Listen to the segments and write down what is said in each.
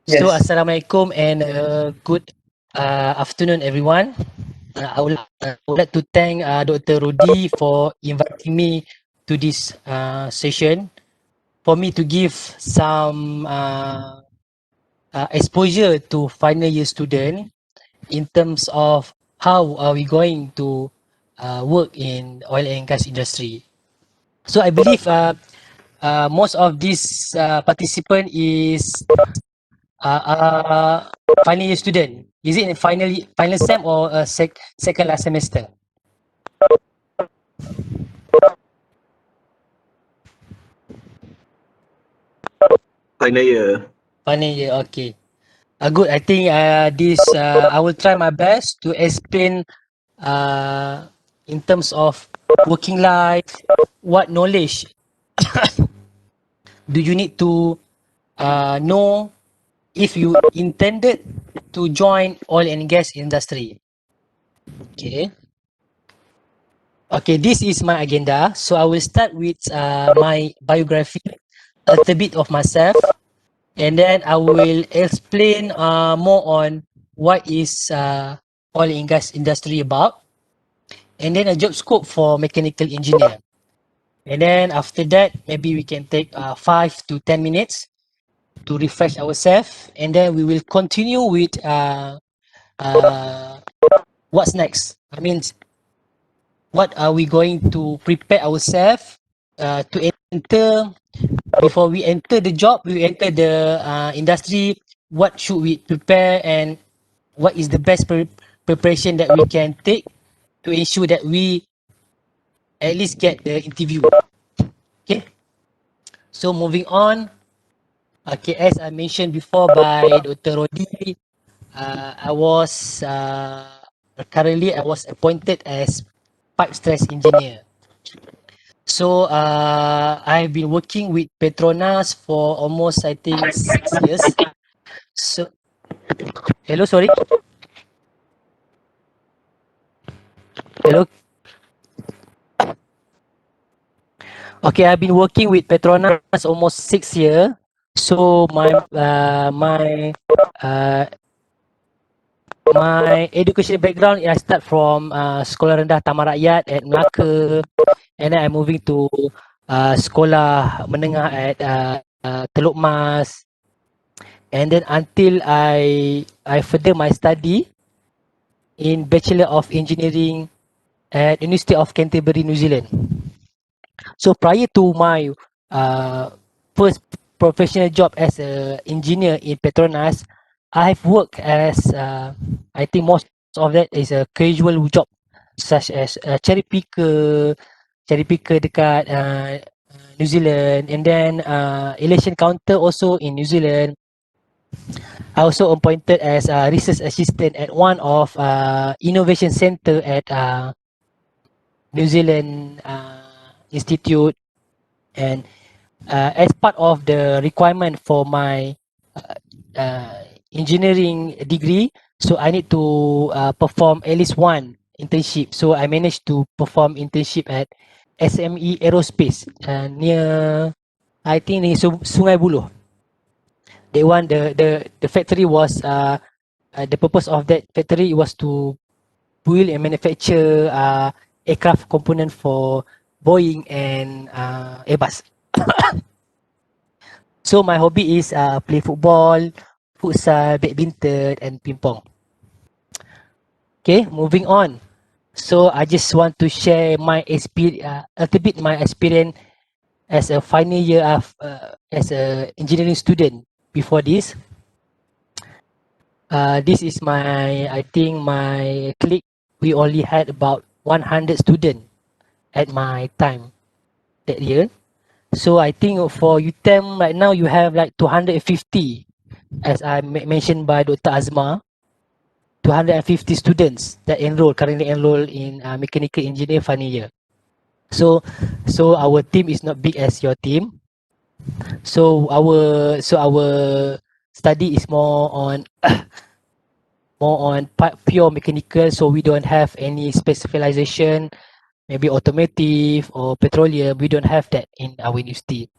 So, Yes. Assalamualaikum and good afternoon, everyone. I would like to thank Dr. Rudi for inviting me to this session for me to give some exposure to final year student in terms of how are we going to work in oil and gas industry. So, I believe most of this participant is uh, final year student. Is it in final sem or second last semester? Final year. Final year, okay. Good. I think this I will try my best to explain uh, in terms of working life, what knowledge do you need to know if you intended to join oil and gas industry. Okay. Okay, this is my agenda. So I will start with my biography, a little bit of myself, and then I will explain more on what is oil and gas industry about, and then a job scope for mechanical engineer. And then after that, maybe we can take 5 to 10 minutes to refresh ourselves, and then we will continue with uh, what's next. I mean, what are we going to prepare ourselves to enter before we enter the job, we enter the industry. What should we prepare, and what is the best preparation that we can take to ensure that we at least get the interview. Okay, so moving on. Okay, as I mentioned before by Dr. Rodi, I was currently I was appointed as pipe stress engineer. So I've been working with Petronas for almost I think 6 years. So hello, sorry. Hello. Okay, I've been working with Petronas almost 6 years. So uh, my education background, I start from sekolah rendah Taman Rakyat at Melaka, and then I'm moving to sekolah menengah at Teluk Mas, and then until I further my study in Bachelor of Engineering at University of Canterbury, New Zealand. So prior to my uh, first professional job as a engineer in Petronas, I've worked as I think most of that is a casual job such as cherry picker dekat New Zealand, and then election counter also in New Zealand. I also appointed as a research assistant at one of innovation center at New Zealand Institute, and as part of the requirement for my uh, engineering degree, so I need to perform at least one internship. So I managed to perform internship at SME Aerospace near, I think near Sungai Buloh. They want the factory was the purpose of that factory was to build and manufacture aircraft component for Boeing and Airbus. So my hobby is play football, futsal, badminton, and ping pong. Okay, moving on. So I just want to share my experience, a little bit my experience as a final year of as a engineering student. Before this, this is my, I think my clique. We only had about 100 students at my time that year. So I think for UTEM right now you have like 250, as I mentioned by Dr. Azma, 250 students that currently enroll in mechanical engineer final year. So our team is not big as your team. So our study is more on pure mechanical. So we don't have any specialization, maybe automotive or petroleum. We don't have that in our university.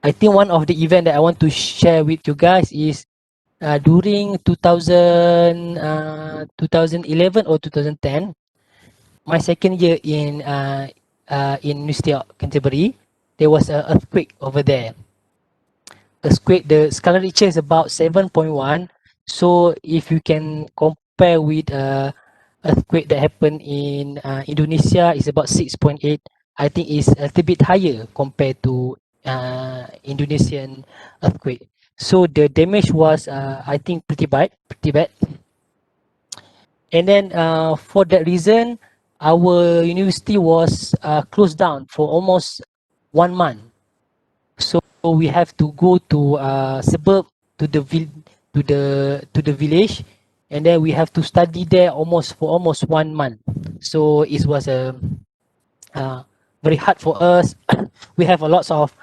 I think one of the event that I want to share with you guys is during 2011 or 2010, my second year in University of Canterbury, there was an earthquake over there. Earthquake, the scalar Richter is about 7.1. So if you can compare with earthquake that happened in Indonesia, is about 6.8. I think it's a little bit higher compared to Indonesian earthquake. So the damage was, I think, pretty bad, pretty bad. And then for that reason, our university was closed down for almost 1 month. So we have to go to suburb, to the to the village, and then we have to study there almost 1 month. So it was uh, very hard for us. We have a lots of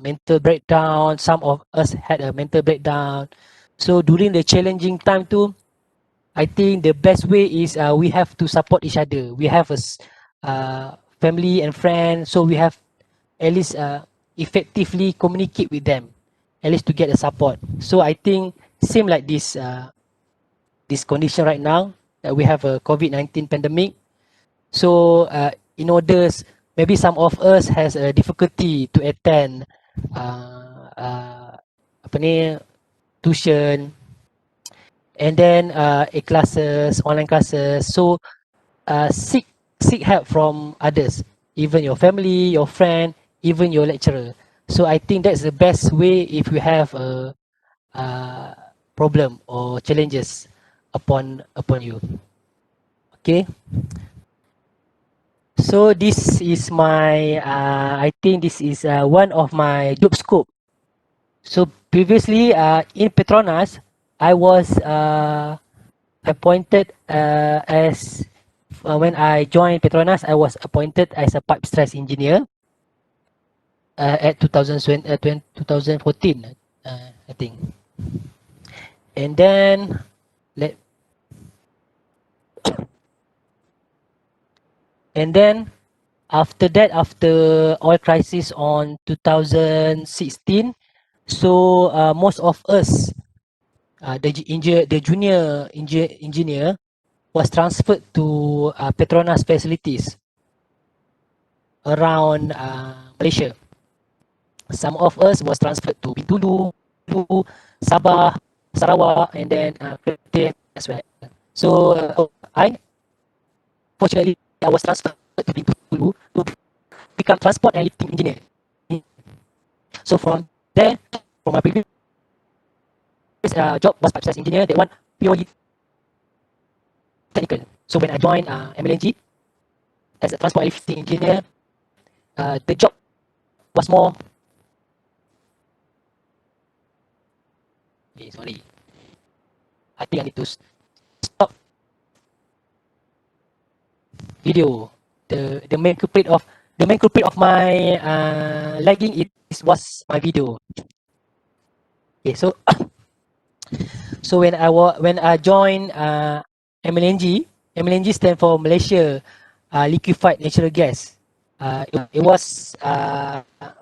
mental breakdown. Some of us had a mental breakdown. So during the challenging time too, I think the best way is we have to support each other. We have family and friends, so we have at least effectively communicate with them, at least to get the support. So I think same like this condition right now that we have a COVID-19 pandemic. So in order, maybe some of us has a difficulty to attend apa ni, tuition, and then classes, online classes. So seek help from others, even your family, your friend, even your lecturer. So I think that's the best way if you have a problem or challenges upon you. Okay. So this is my I think this is one of my job scope. So previously in Petronas, I was appointed as when I joined Petronas, I was appointed as a pipe stress engineer at 2014, I think. And then let and then after that, after oil crisis on 2016, so most of us, the junior engineer was transferred to Petronas facilities around Malaysia. Some of us was transferred to Bintulu, Sabah, Sarawak, and then Kedah as well. So I, fortunately, I was transferred to Bintulu to become transport and lifting engineer. So from there, from my previous job was pipe stress engineer, that one purely technical. So when I joined MLNG as a transport and lifting engineer, the job was more. Sorry, I think I need to stop video. The main culprit of my lagging was my video. Okay, so so when I joined MLNG stand for Malaysia Liquefied Natural Gas. It was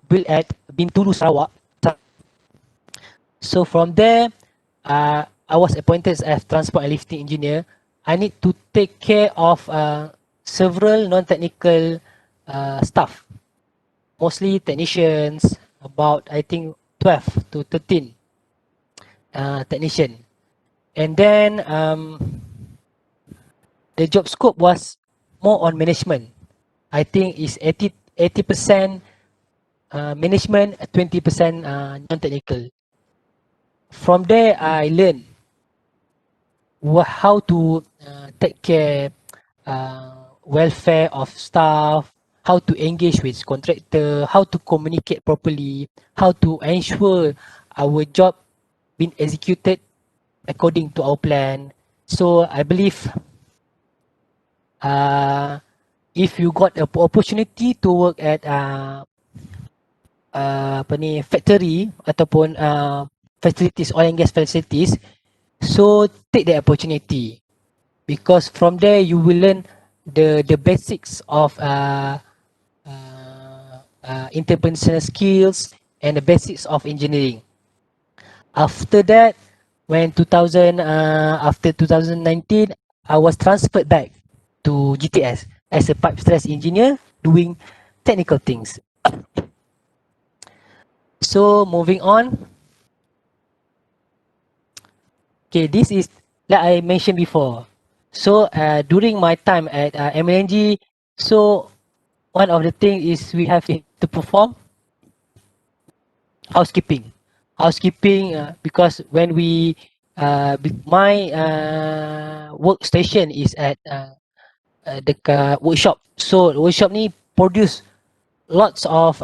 built at Bintulu, Sarawak. So from there, I was appointed as transport and lifting engineer. I need to take care of several non-technical staff, mostly technicians, about I think 12 to 13 technician. And then the job scope was more on management. I think it's 80% management, 20% non-technical. From there, I learned how to take care welfare of staff, how to engage with contractor, how to communicate properly, how to ensure our job being executed according to our plan. So I believe if you got an opportunity to work at factory ataupun facilities, oil and gas facilities, so take the opportunity, because from there you will learn the basics of entrepreneurial skills and the basics of engineering. After that, when 2000 after 2019, I was transferred back to GTS as a pipe stress engineer doing technical things. So moving on, okay, this is like I mentioned before. So during my time at MLNG, so one of the things is we have to perform housekeeping. Housekeeping because when we my workstation is at dekat workshop. So workshop ni produce lots of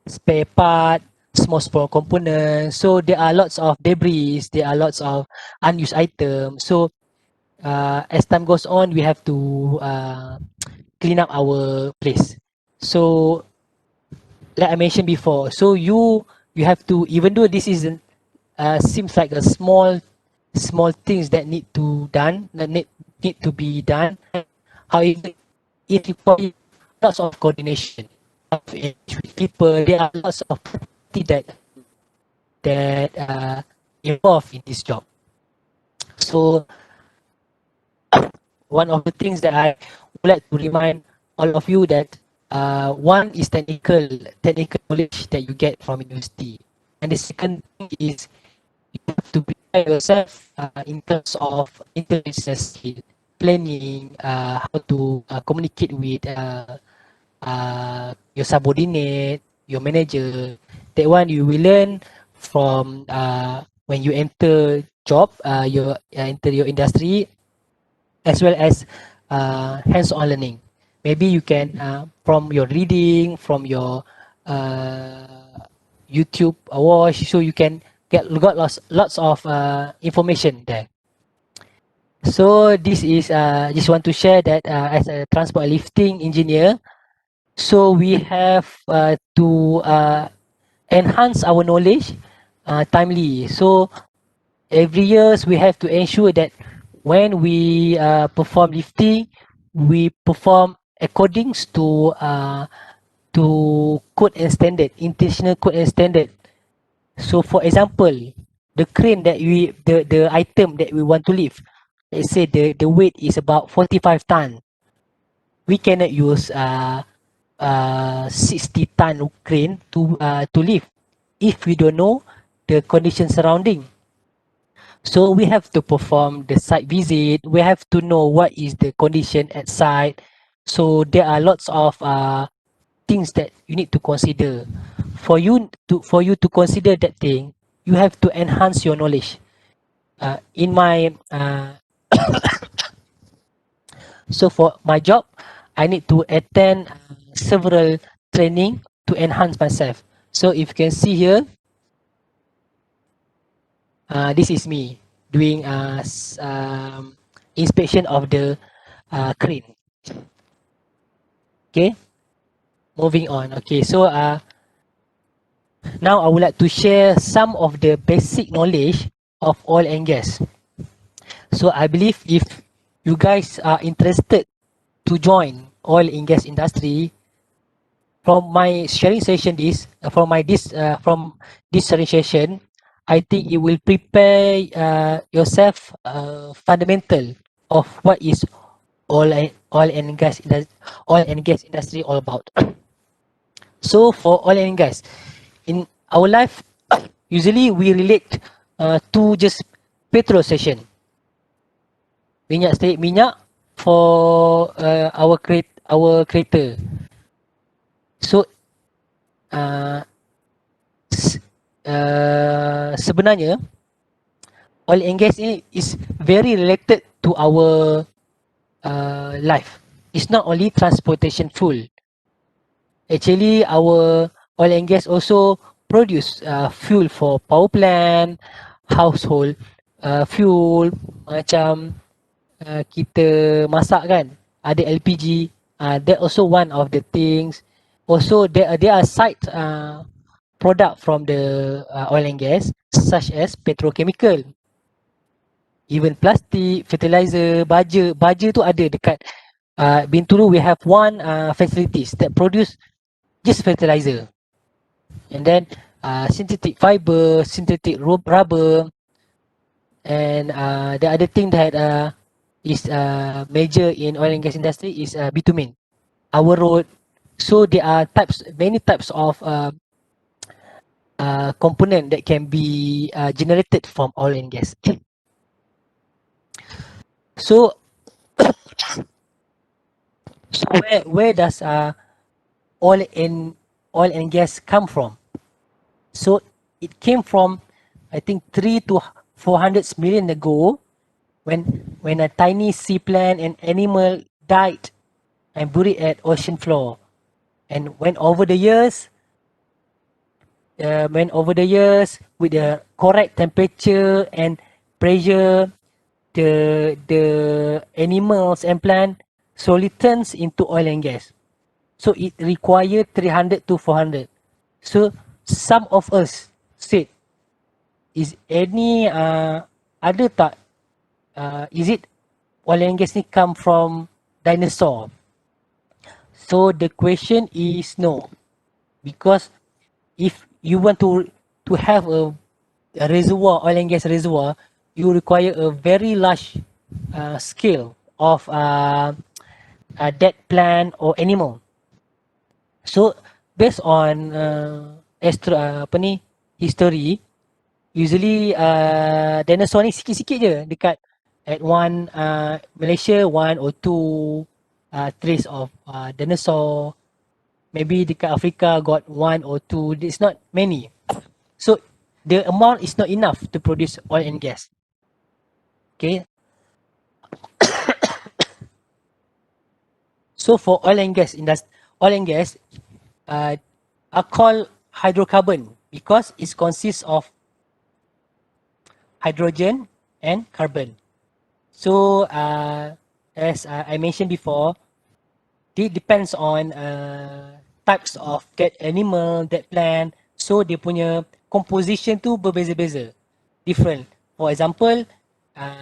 spare part, small components. So there are lots of debris, there are lots of unused items. So as time goes on, we have to clean up our place. So like I mentioned before, so you have to, even though this isn't seems like a small things that need to be done. However, it requires lots of coordination with people. There are lots of things that involved in this job. So one of the things that I would like to remind all of you that one is technical knowledge that you get from university, and the second thing is you have to prepare yourself in terms of interpersonal skill, planning, how to communicate with your subordinate, your manager. That one you will learn from when you enter job, you enter your industry, as well as hands-on learning. Maybe you can from your reading, from your YouTube watch, so you can got lots of information there. So this is just want to share that as a transport lifting engineer, so we have to enhance our knowledge timely. So every years we have to ensure that when we perform lifting, we perform according to code and standard, international code and standard. So for example, the crane that the item that we want to lift, let's say the weight is about 45 ton. We cannot use 60 ton crane to lift if we don't know the condition surrounding. So we have to perform the site visit. We have to know what is the condition at site. So there are lots of things that you need to consider. For you to consider that thing, you have to enhance your knowledge. In my so for my job, I need to attend several training to enhance myself. So if you can see here, this is me doing inspection of the crane. Okay, moving on. Okay, so now I would like to share some of the basic knowledge of oil and gas. So I believe if you guys are interested to join oil and gas industry, from my sharing session from this sharing session, I think it will prepare yourself fundamental of what is oil and gas industry all about. So for oil and gas, in our life, usually we relate to just petrol station, minyak for our kereta. So uh, sebenarnya oil and gas ni is very related to our life. It's not only transportation fuel. Actually, our oil and gas also produce fuel for power plant, household fuel, macam kita masak kan, ada LPG. That also one of the things. Also, there are side product from the oil and gas, such as petrochemical, even plastic, fertilizer, baja tu ada dekat Bintulu. We have one facilities that produce just fertilizer, and then synthetic fiber, synthetic rubber, and the other thing that is major in oil and gas industry is bitumen, our road. So there are many types of component that can be generated from oil and gas. So, where does oil and oil and gas come from? So it came from, I think, 3 to 400 million ago, when a tiny sea plant and animal died and buried at ocean floor, and when over the years with the correct temperature and pressure, the animals and plant slowly turns into oil and gas. So it required 300 to 400. So some of us said, is any ada tak is it oil and gas ni come from dinosaur? So the question is no, because if you want to have a reservoir, oil and gas reservoir, you require a very large scale of dead plant or animal. So based on history, usually dinosaur ni sikit-sikit je dekat at one Malaysia, one or two trace of dinosaur. Maybe dekat Africa got one or two. It's not many. So the amount is not enough to produce oil and gas. Okay. So for oil and gas are called hydrocarbon because it consists of hydrogen and carbon. So as I mentioned before, it depends on types of that animal, that plant. So dia punya composition tu berbeza-beza, different. For example,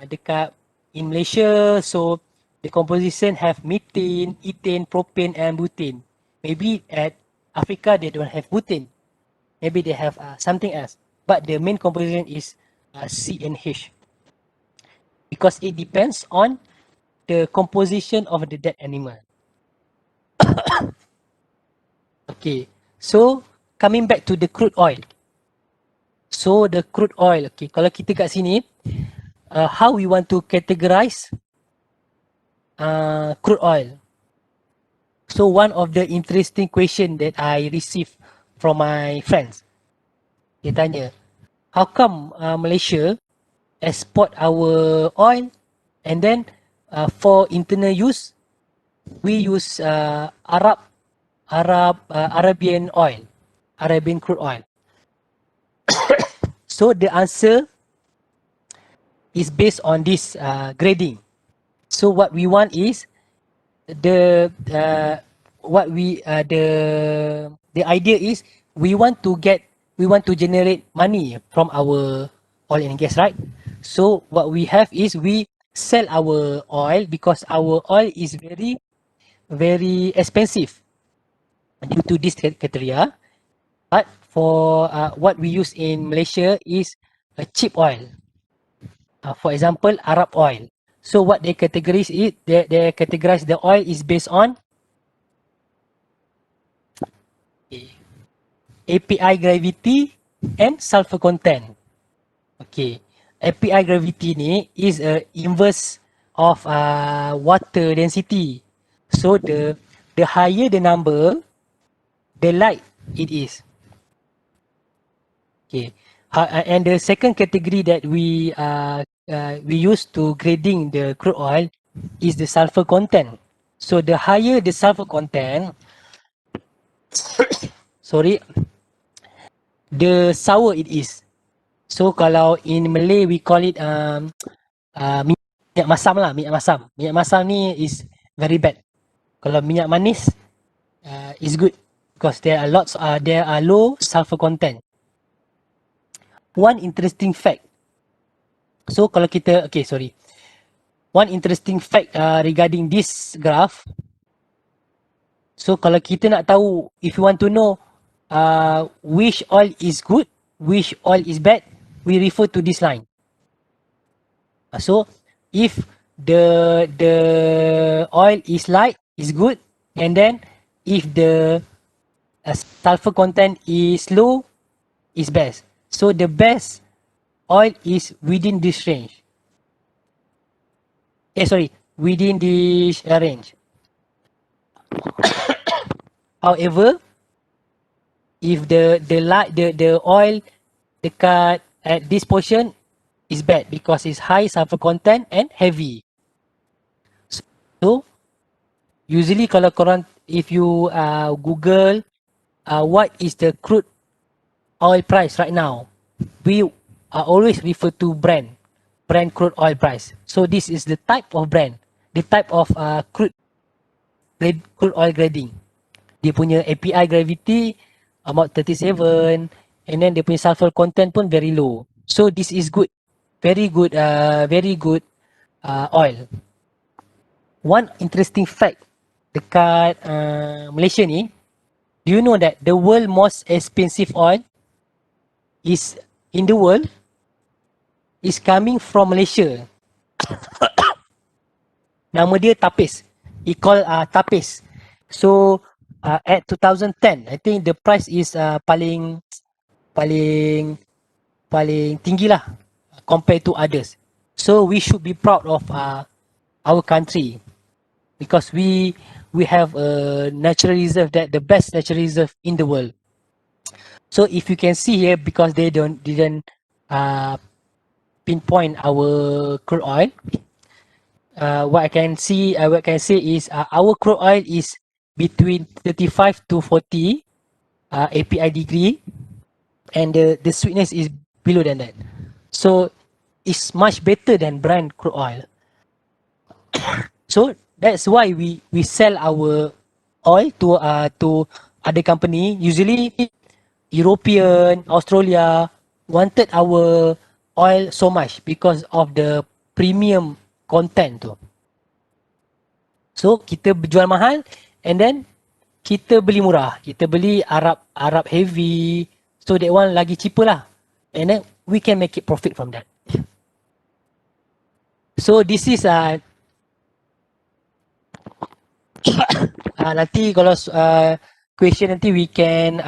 dekat in Malaysia, so the composition have methane, ethane, propane and butane. Maybe at Africa they don't have butane. Maybe they have something else. But the main composition is C and H. Because it depends on the composition of the dead animal. Okay, so coming back to the crude oil. So the crude oil, okay, kalau kita kat sini, how we want to categorize crude oil. So one of the interesting question that I received from my friends, dia tanya, how come Malaysia export our oil and then for internal use, we use Arabian oil, Arabian crude oil. So the answer is based on this grading. So what we want is the idea is we want to generate money from our oil and gas, right? So what we have is we sell our oil because our oil is very, very expensive due to this criteria. But for what we use in Malaysia is a cheap oil. For example, Arab oil. So what they categorize it, they categorize the oil is based on API gravity and sulfur content. Okay, API gravity ni is a inverse of water density. So the higher the number, the light it is. Okay, and the second category that we use to grading the crude oil is the sulfur content. So the higher the sulfur content, sorry, the sour it is. So kalau in Malay we call it minyak masam lah, minyak masam. Minyak masam ni is very bad. Kalau minyak manis is good because there are low sulfur content. One interesting fact. So kalau kita, one interesting fact regarding this graph. So kalau kita nak tahu, if you want to know which oil is good, which oil is bad, we refer to this line. So if the oil is light, is good, and then if the sulfur content is low, is best. So the best oil is within this range. Within this range. However, if the oil dekat at this portion is bad because it's high sulfur content and heavy. So usually kalau korang, if you Google what is the crude oil price right now, we always refer to Brent crude oil price. So this is the type of Brent, the type of crude oil grading. Dia punya API gravity about 37, and then dia punya sulfur content pun very low. So this is good, very good oil. One interesting fact dekat Malaysia ni, do you know that the world most expensive oil is in the world is coming from Malaysia. Nama dia Tapis. He call Tapis. So at 2010, I think the price is paling tinggi lah compared to others. So we should be proud of our country because we have a natural reserve, that the best natural reserve in the world. So if you can see here, because they didn't pinpoint our crude oil, what I can say is our crude oil is between 35 to 40 API degree, and the sweetness is below than that. So it's much better than Brent crude oil. So that's why we sell our oil to other company. Usually European, Australia wanted our oil so much because of the premium content tu. So kita jual mahal, and then kita beli murah. Kita beli Arab heavy, so that one lagi cheaper lah, and then we can make it profit from that. So this is nanti kalau question nanti we can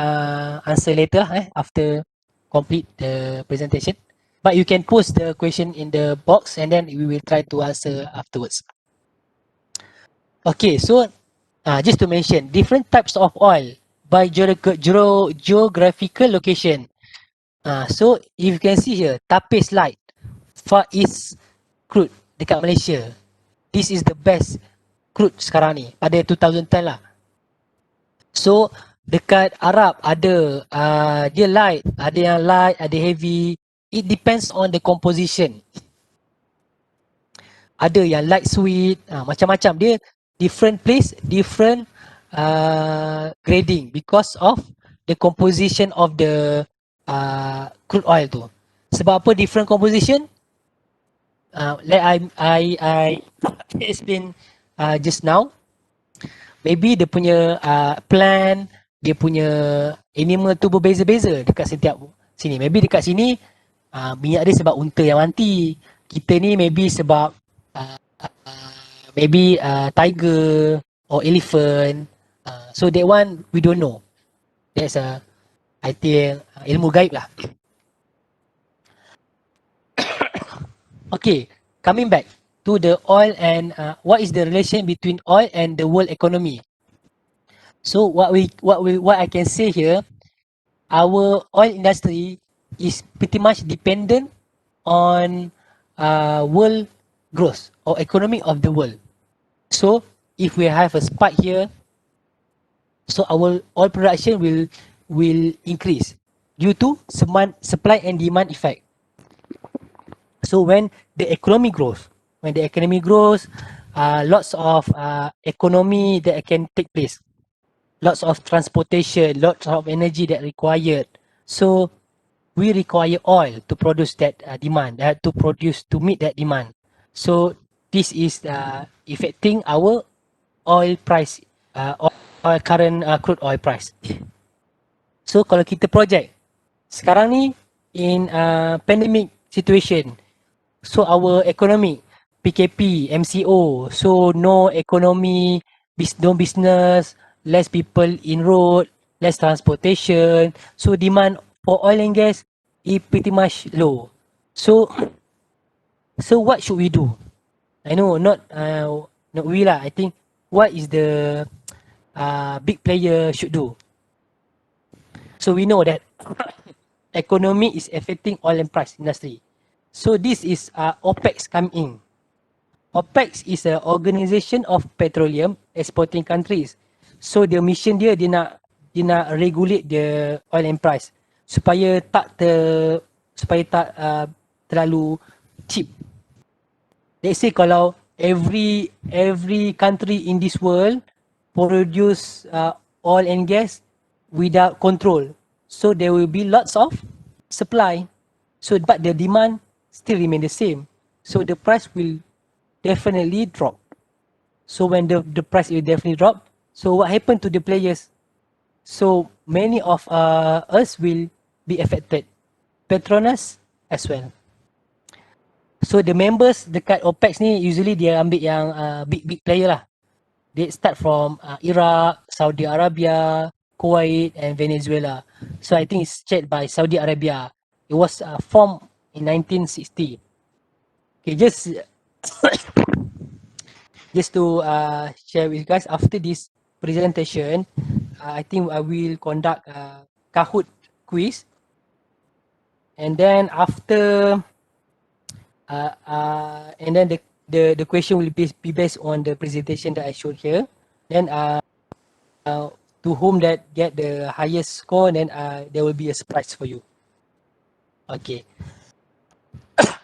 answer later after complete the presentation. But you can post the question in the box, and then we will try to answer afterwards. Okay, so just to mention, different types of oil by geographical location. So if you can see here, Tapis Light, Far East crude dekat Malaysia. This is the best crude sekarang ni pada 2010 lah. So dekat Arab ada dia light, ada yang light, ada heavy. It depends on the composition. Ada yang light sweet, macam-macam. Dia different place, different grading because of the composition of the crude oil tu. Sebab apa different composition? Like I explain just now. Maybe dia punya plant, dia punya animal tu berbeza-beza dekat setiap sini. Maybe dekat sini minyak dia sebab unta yang mati. Kita ni maybe sebab tiger or elephant. So that one we don't know. That's I think ilmu gaib lah. Okay, coming back to the oil and what is the relation between oil and the world economy. So what I can say here, our oil industry is pretty much dependent on world growth or economy of the world. So if we have a spike here, so our oil production will increase due to supply and demand effect. So when the economy grows, lots of economy that can take place, lots of transportation, lots of energy that required. So we require oil to produce that demand, to meet that demand. So this is affecting our oil price, current crude oil price. So kalau kita project, sekarang ni in pandemic situation, so our economy, PKP, MCO, so no economy, no business, less people in road, less transportation, so demand for oil and gas is pretty much low. So what should we do? I know not we lah. I think what is the big player should do. So we know that economy is affecting oil and price industry. So this is OPEC come in. OPEC is a organisation of petroleum exporting countries. So the mission dia nak regulate the oil and price supaya tak terlalu cheap. Let's say kalau every country in this world produce oil and gas without control, so there will be lots of supply. So but the demand still remain the same. So the price will definitely drop. So when the price will definitely drop, so what happened to the players? So many of us will be affected. Petronas as well. So the members dekat OPEC ni usually dia ambil yang big player lah. They start from Iraq, Saudi Arabia, Kuwait and Venezuela. So I think it's chaired by Saudi Arabia. It was formed in 1960. Okay, just to share with you guys, after this presentation, I think I will conduct a Kahoot quiz. And then after, and then the question will be based on the presentation that I showed here. Then to whom that get the highest score, then there will be a surprise for you. Okay.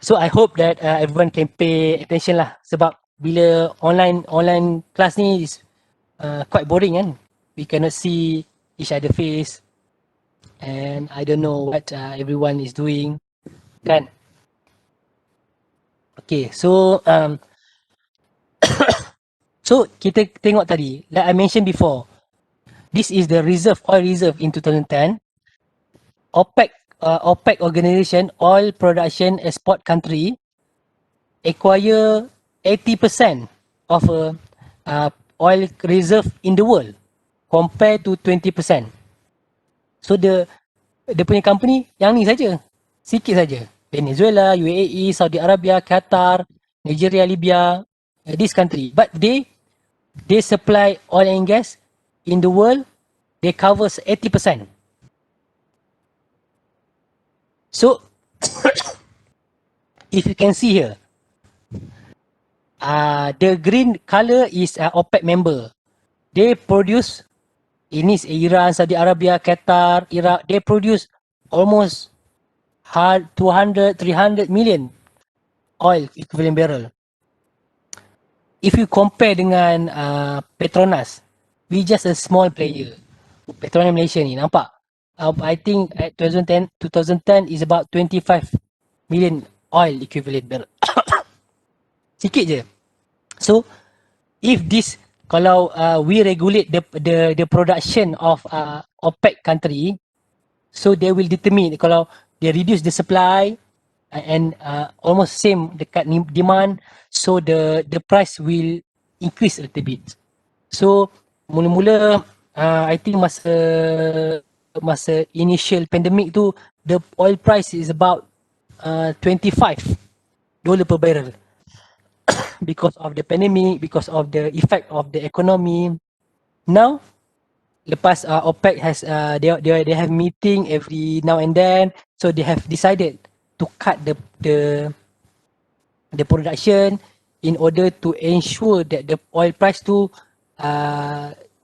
So I hope that everyone can pay attention lah, sebab bila online class ni is quite boring kan. We cannot see each other face and I don't know what everyone is doing kan. Okay, so so kita tengok tadi, like I mentioned before, this is the oil reserve in 2010. OPEC organization, oil production export country, acquire 80% of oil reserve in the world compared to 20%. So dia punya company yang ni saja, sikit saja. Venezuela, UAE, Saudi Arabia, Qatar, Nigeria, Libya, this country. But they supply oil and gas in the world, they covers 80%. So if you can see here, the green color is OPEC member. They produce, ini Iran, Saudi Arabia, Qatar, Iraq, they produce almost 200-300 million oil equivalent barrel. If you compare dengan Petronas, we just a small player. Petronas Malaysia ni, nampak? I think at 2010 is about 25 million oil equivalent barrel. Sikit je. So, if this, kalau we regulate the production of OPEC country, so they will determine, kalau they reduce the supply and almost same dekat demand, so the price will increase a little bit. So, mula-mula I think masa initial pandemic tu, the oil price is about $25 per barrel. Because of the pandemic, because of the effect of the economy. Now, lepas OPEC has they have meeting every now and then, so they have decided to cut the production in order to ensure that the oil price tu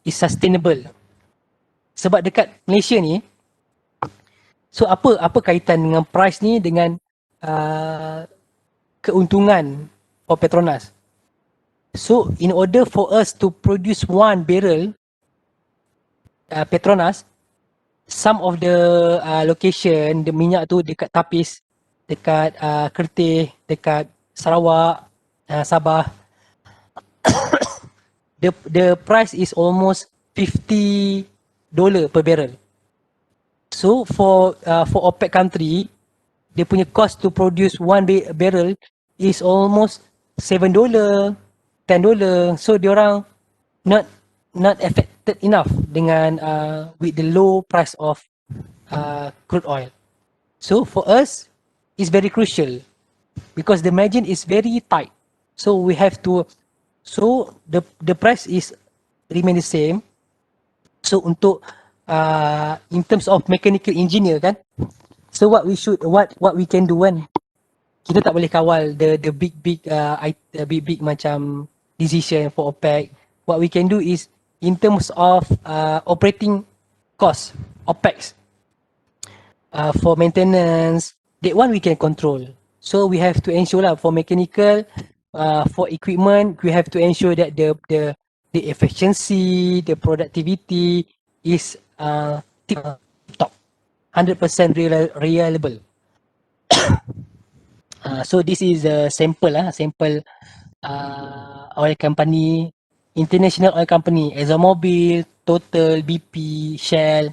is sustainable. Sebab dekat Malaysia ni, so apa kaitan dengan price ni dengan keuntungan for Petronas? So in order for us to produce 1 barrel Petronas, some of the location, the minyak tu dekat Tapis, dekat Kertih, dekat Sarawak, Sabah, the price is almost $50 per barrel. So for OPEC country, dia punya cost to produce one barrel is almost $7, $10. So diorang not not affected enough dengan with the low price of crude oil. So for us, it's very crucial because the margin is very tight. So we have to, so the price is remain the same. So untuk in terms of mechanical engineer kan, so what we can do kan, kita tak boleh kawal the big macam decision for OPEC. What we can do is in terms of operating cost, OPEX, for maintenance, that one we can control. So we have to ensure lah for mechanical, for equipment, we have to ensure that the efficiency, the productivity is tip top, 100% reliable. So this is a sample oil company, international oil company, ExxonMobil, Total, BP, Shell.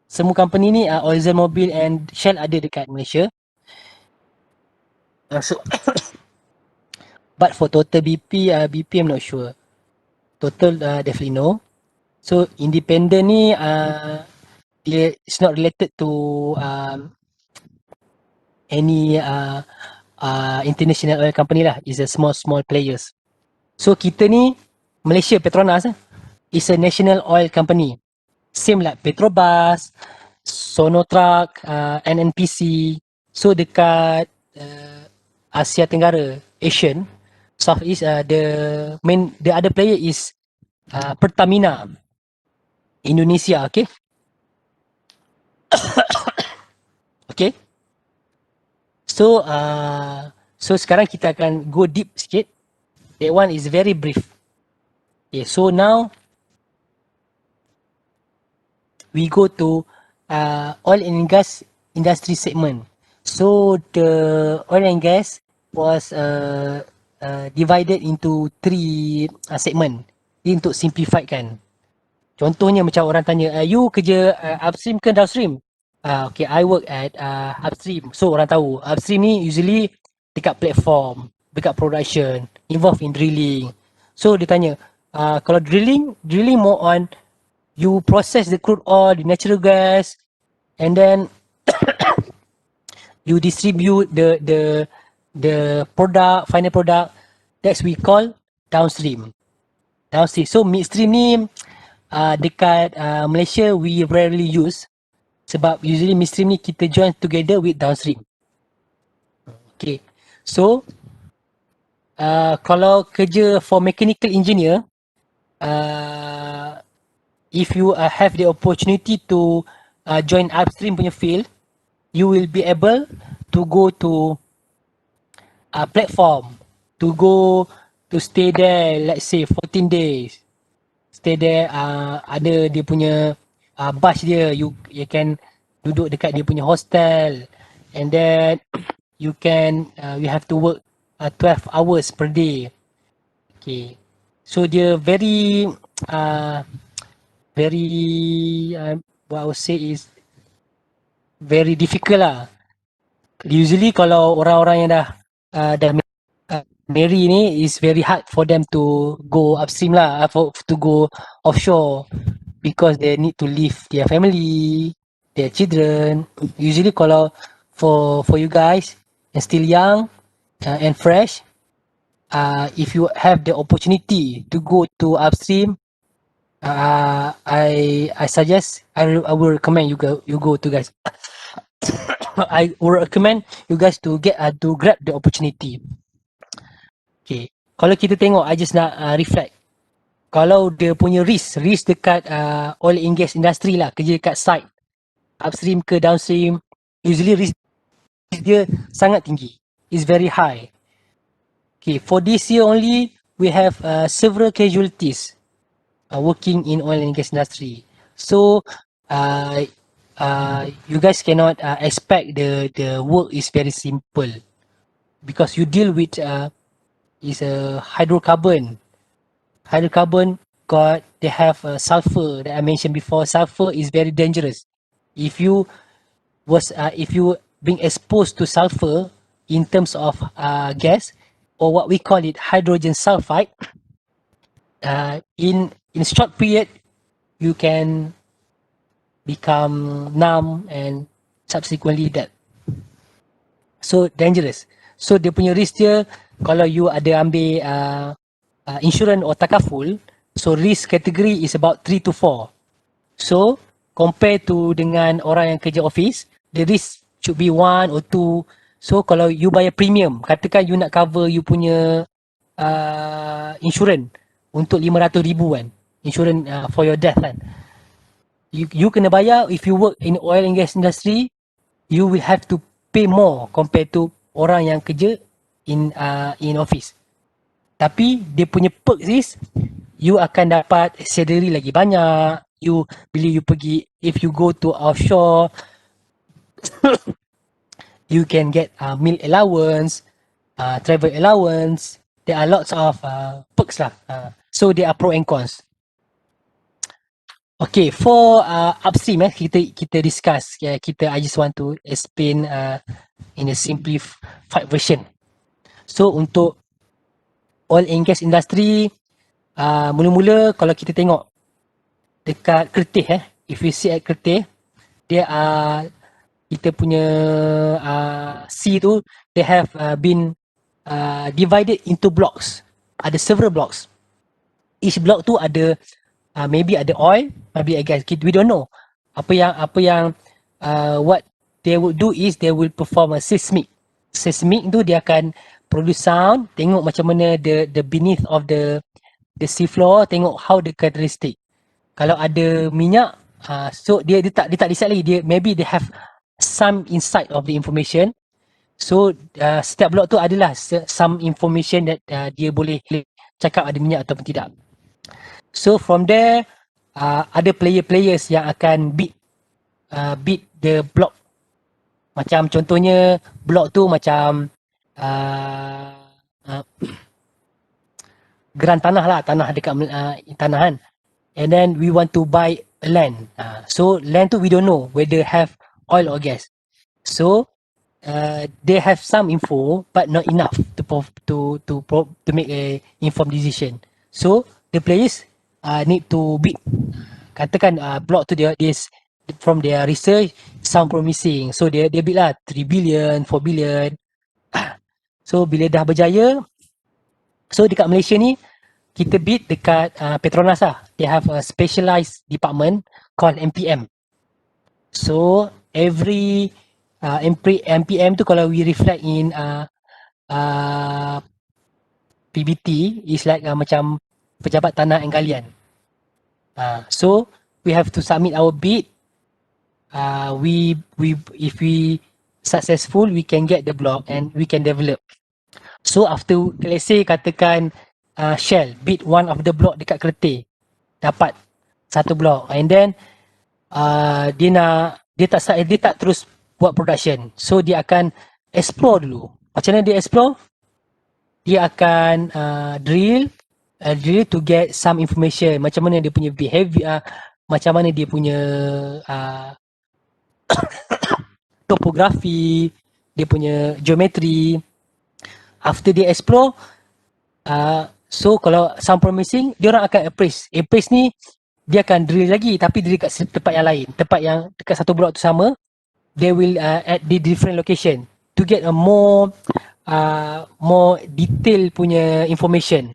Semua company ni ExxonMobil and Shell ada dekat Malaysia. So but for Total BP I'm not sure. Total definitely no. So independent ni it's not related to any international oil company lah. It's a small players. So kita ni Malaysia Petronas is a national oil company. Same like Petrobras, Sonotrach, NNPC. So dekat Asia Tenggara, Asian, Southeast, the other player is Pertamina, Indonesia, okay? Okay. So sekarang kita akan go deep sikit. That one is very brief. Okay, so now we go to oil and gas industry segment. So the oil and gas was divided into 3 segment. Ini untuk simplify kan. Contohnya macam orang tanya, you kerja upstream ke downstream? Okay, I work at upstream. So orang tahu, upstream ni usually dekat platform, dekat production, involved in drilling. So dia tanya, kalau drilling more on you process the crude oil, the natural gas, and then you distribute the product, final product. That's we call downstream. So midstream ni dekat Malaysia we rarely use sebab usually midstream ni kita join together with downstream. Okay. So kalau kerja for mechanical engineer, if you have the opportunity to join upstream punya field, you will be able to go to a platform, to stay there, let's say 14 days. Stay there, ada dia punya bus dia, you can duduk dekat dia punya hostel, and then you have to work 12 hours per day. Okay. So dia very what I would say is very difficult lah. Usually kalau orang-orang yang dah marry ni, is very hard for them to go upstream lah, to go offshore, because they need to leave their family, their children. Usually kalau for you guys and still young and fresh, if you have the opportunity to go to upstream, I suggest, I will recommend you go to guys. I would recommend you guys to grab the opportunity. Okay. Kalau kita tengok, I just nak reflect. Kalau dia punya risk dekat oil and gas industry lah, kerja dekat site, upstream ke downstream, usually risk dia sangat tinggi. It's very high. Okay, for this year only, we have several casualties working in oil and gas industry. So, you guys cannot expect the work is very simple, because you deal with is a hydrocarbon. Hydrocarbon they have sulfur that I mentioned before. Sulfur is very dangerous. If you being exposed to sulfur in terms of gas, or what we call it hydrogen sulfide, in short period you can become numb and subsequently dead. So dangerous. So dia punya risk dia, kalau you ada ambil insurance or takaful, so risk category is about 3 to 4. So compare to dengan orang yang kerja office, the risk should be 1 or 2. So kalau you bayar premium, katakan you nak cover you punya insurance untuk 500,000 kan, insurance for your death kan, you kena bayar. If you work in oil and gas industry, you will have to pay more compared to orang yang kerja in office. Tapi dia punya perks is you akan dapat salary lagi banyak. You bila you pergi, if you go to offshore, you can get meal allowance, travel allowance. There are lots of perks lah. So there are pro and cons. Okay, for upstream kita discuss. I just want to explain in a simplified version. So untuk oil and gas industry, mula-mula kalau kita tengok dekat Kertih, if you see at Kertih, dia kita punya sea tu, they have been divided into blocks. Ada several blocks. Each block tu ada maybe ada oil, maybe a gas. We don't know. Apa yang what they would do is they will perform a seismic. Seismic tu dia akan produce sound, tengok macam mana the beneath of the sea floor, tengok how the characteristic. Kalau ada minyak, so dia tak decide lagi. Maybe they have some insight of the information. So setiap blok tu adalah some information that dia boleh cakap ada minyak ataupun tidak. So from there, ada players yang akan bid the block. Macam contohnya blok tu macam geran tanah lah, tanah dekat tanah kan. And then we want to buy land. So land tu we don't know whether have oil or gas. So they have some info but not enough to make a informed decision. So the players need to bid. Katakan block tu dia from their research sound promising. So dia bid lah 3 billion, 4 billion. So bila dah berjaya, so dekat Malaysia ni kita bid dekat Petronas lah. They have a specialized department called MPM. So every MPM tu kalau we reflect in PBT is like macam pejabat tanah and galian. So we have to submit our bid. If we successful, we can get the block and we can develop. So after, let's say katakan Shell bid one of the block dekat Kertih, dapat satu block, and then dia tak terus buat production. So dia akan explore dulu. Macam mana dia explore? Dia akan drill to get some information. Macam mana dia punya behavior, macam mana dia punya topografi, dia punya geometry. After dia explore, so kalau sound promising, dia orang akan appraise. Appraise ni dia akan drill lagi tapi dia dekat tempat yang lain, tempat yang dekat satu blok tu sama. They will at the different location to get a more detail punya information.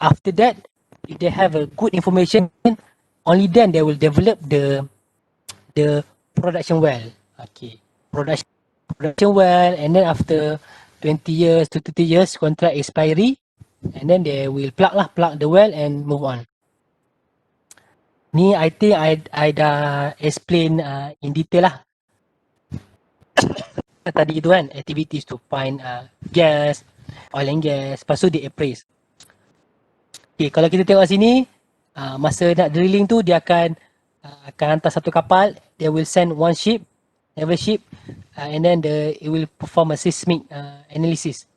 After that, if they have a good information, only then they will develop the production well. Okay, production well, and then after 20 years to 30 years contract expiry, and then they will plug the well and move on. Ni I think I dah explain in detail lah. Tadi tu kan, activities to find gas, oil and gas, lepas tu dia appraise. Okay, kalau kita tengok sini, masa nak drilling tu dia akan hantar satu kapal. They will send one ship, naval ship, and then it will perform a seismic analysis.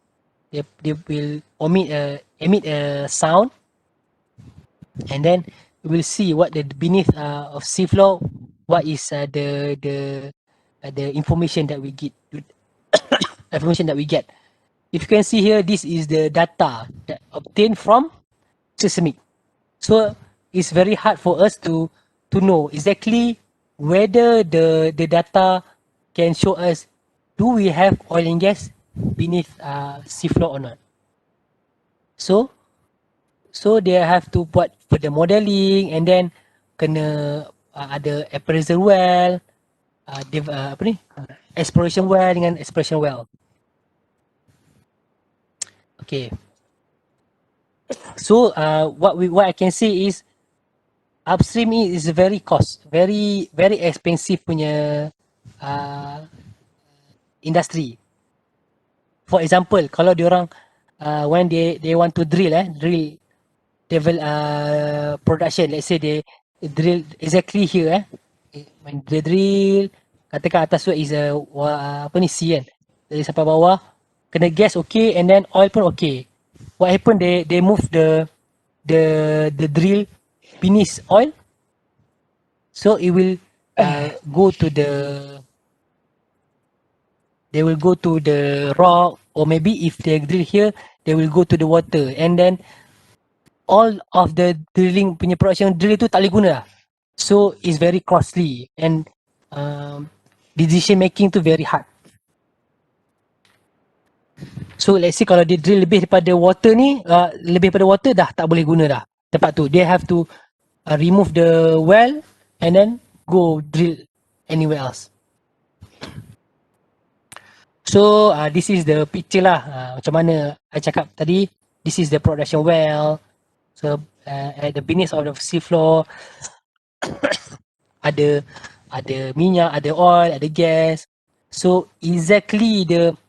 They will emit a sound, and then we will see what the beneath of sea floor, what is the information that we get. Information that we get. If you can see here, this is the data that obtained from seismic. So it's very hard for us to know exactly whether the data can show us, do we have oil and gas beneath seafloor or not. So they have to buat further modelling, and then kena ada appraisal well, apa ni, exploration well dengan exploration well. Okay. So what I can say is upstream is very very expensive punya industry. For example, kalau diorang when they want to drill production, let's say they drill exactly here when they drill, katakan atas tu is apa ni, sea kan, dari sampai bawah kena gas okay, and then oil pun okay. What happen, they move the drill beneath oil, so it will go to the rock, or maybe if they drill here, they will go to the water, and then all of the drilling punya production drill tu tak boleh guna lah. So it's very costly, and decision making tu very hard. So let's say kalau dia drill lebih daripada water ni, lebih daripada water dah tak boleh guna dah tempat tu. They have to remove the well and then go drill anywhere else. So this is the picture lah, macam mana I cakap tadi, this is the production well. So at the beneath of the sea floor ada minyak, ada oil, ada gas. So exactly the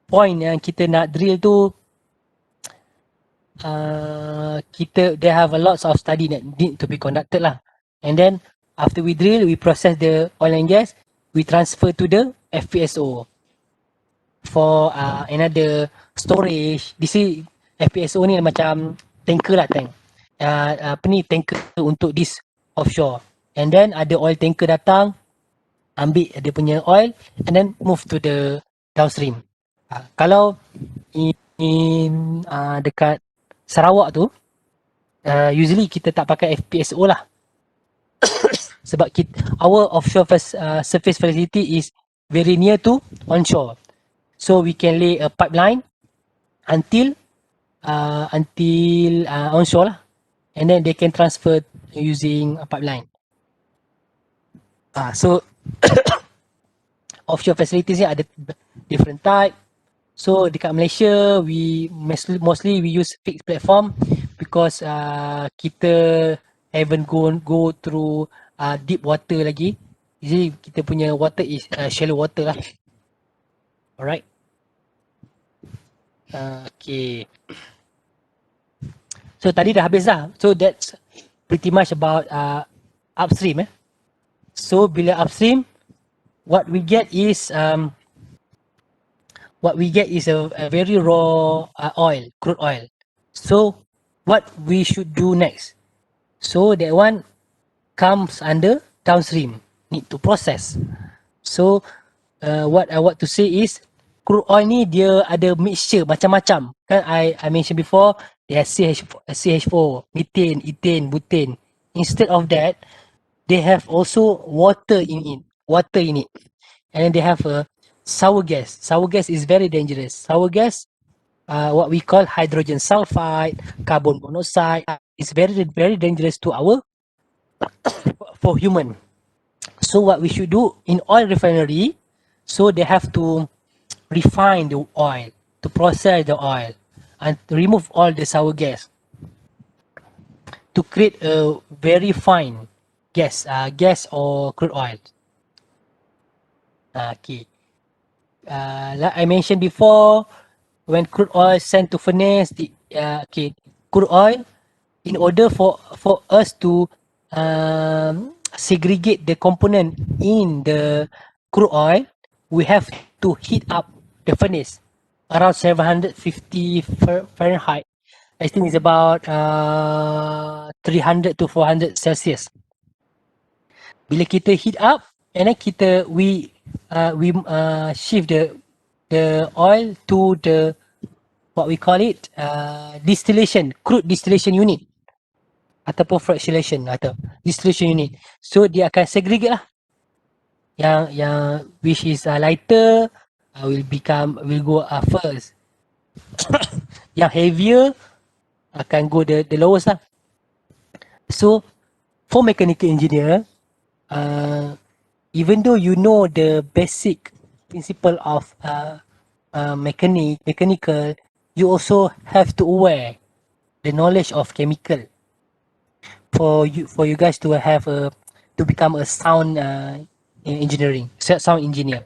point yang kita nak drill tu, they have a lots of study that need to be conducted lah. And then after we drill, we process the oil and gas, we transfer to the FPSO for another storage. This is FPSO ni macam tanker lah, tanker untuk this offshore. And then ada oil tanker datang, ambil dia punya oil, and then move to the downstream. Kalau in dekat Sarawak tu, usually kita tak pakai FPSO lah. Sebab our offshore surface facility is very near to onshore. So we can lay a pipeline until onshore lah. And then they can transfer using a pipeline. So offshore facilities ni ada different type. So dekat Malaysia, we mostly we use fixed platform because kita haven't go through deep water lagi. Jadi kita punya water is shallow water lah. Alright. Okay. So tadi dah habis lah. So that's pretty much about upstream. So bila upstream, what we get is a very raw oil, crude oil. So what we should do next? So that one comes under downstream, need to process. So what I want to say is, crude oil ni dia ada mixture macam-macam. Kan I mentioned before, they have CH4, methane, ethane, butane. Instead of that, they have also water in it. And then they have a sour gas. Sour gas is very dangerous. Sour gas, what we call hydrogen sulfide, carbon monoxide, is very, very dangerous to for human. So what we should do in oil refinery, so they have to refine the oil, to process the oil, and to remove all the sour gas, to create a very fine gas or crude oil. Okay. Like I mentioned before, when crude oil sent to furnace, crude oil, in order for us to segregate the component in the crude oil, we have to heat up the furnace around 750 Fahrenheit. I think it's about 300 to 400 Celsius. Bila kita heat up, and then we shift the oil to the what we call it distillation, crude distillation unit ataupun fractionation atau distillation unit. So dia akan segregate lah. Yang which is lighter will go first. Yang heavier akan go the lowest lah. So for mechanical engineer, even though you know the basic principle of mechanical, you also have to aware the knowledge of chemical for you guys to have to become a sound sound engineer.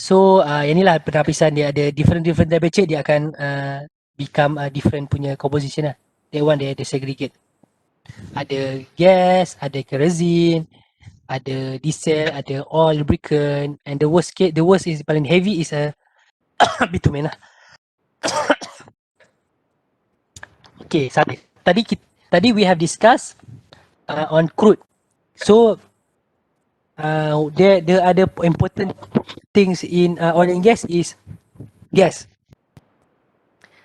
So yang ni lah penapisan dia, ada different temperature dia akan become different punya composition lah. That one dia segregate. Ada gas, ada kerosene, ada diesel, ada oil, lubricant, and the worst is paling heavy is a bitumen lah. Okay, sampai. Tadi we have discussed on crude. So there are important things in oil and gas is gas.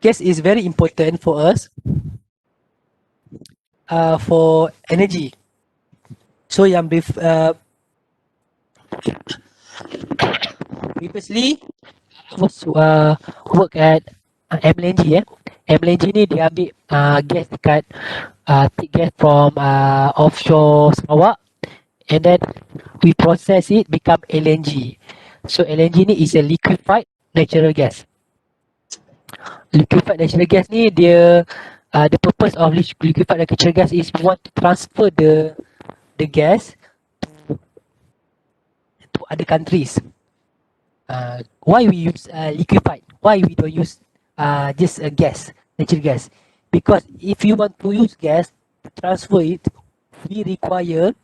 Gas is very important for us for energy. So yang previously I was work at MLNG. MLNG ni dia ambil gas dekat take gas from offshore Sarawak, and then we process it become LNG. So LNG ni is a liquefied natural gas. Liquefied natural gas ni dia the purpose of liquefied natural gas is we want to transfer the gas to other countries. Why we use liquefied? Why we don't use just a gas, natural gas? Because if you want to use gas to transfer it, we require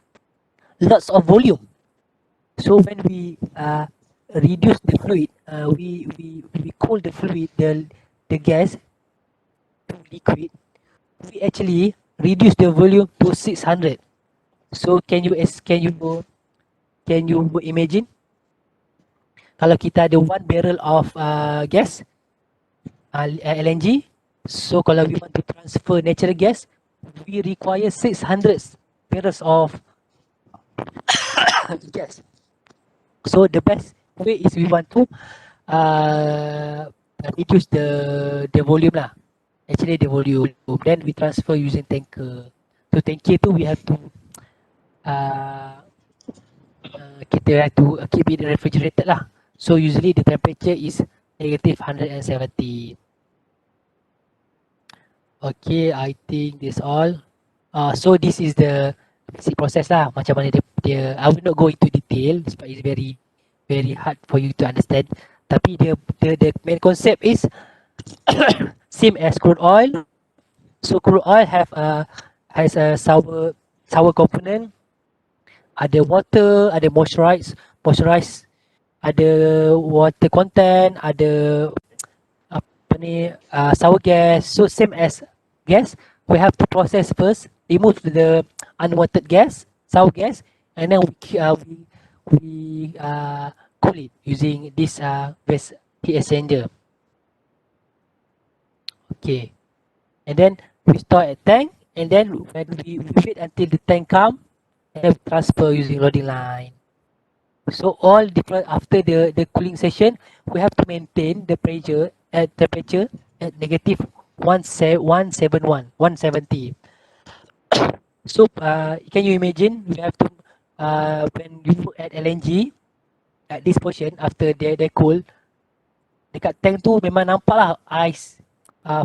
lots of volume. So when we reduce the fluid, we cool the fluid, the gas to liquid, we actually reduce the volume to 600. So can you imagine kalau kita ada 1 barrel of gas LNG, so kalau we want to transfer natural gas, we require 600 barrels of gas. So the best way is we want to reduce the volume lah. Actually the volume, then we transfer using tanker. So tanker tu we have to kita have to keep it refrigerated lah. So usually the temperature is negative 170. Okay, I think this all. So this is the basic process lah. Macam mana dia I will not go into detail sebab it's very very hard for you to understand. Tapi the main concept is same as crude oil. So crude oil has a sour component. Ada water, ada moisturize, ada water content, ada apa ni sour gas. So same as gas, we have to process first, remove the unwanted gas, sour gas, and then we cool it using this gas heat exchanger. Okay, and then we store at tank, and then when we wait until the tank come, and then transfer using loading line. So all different after the cooling session, we have to maintain the pressure at temperature at negative 170. So can you imagine we have to when you at LNG at this portion after they cool, dekat tank tu memang nampak lah ice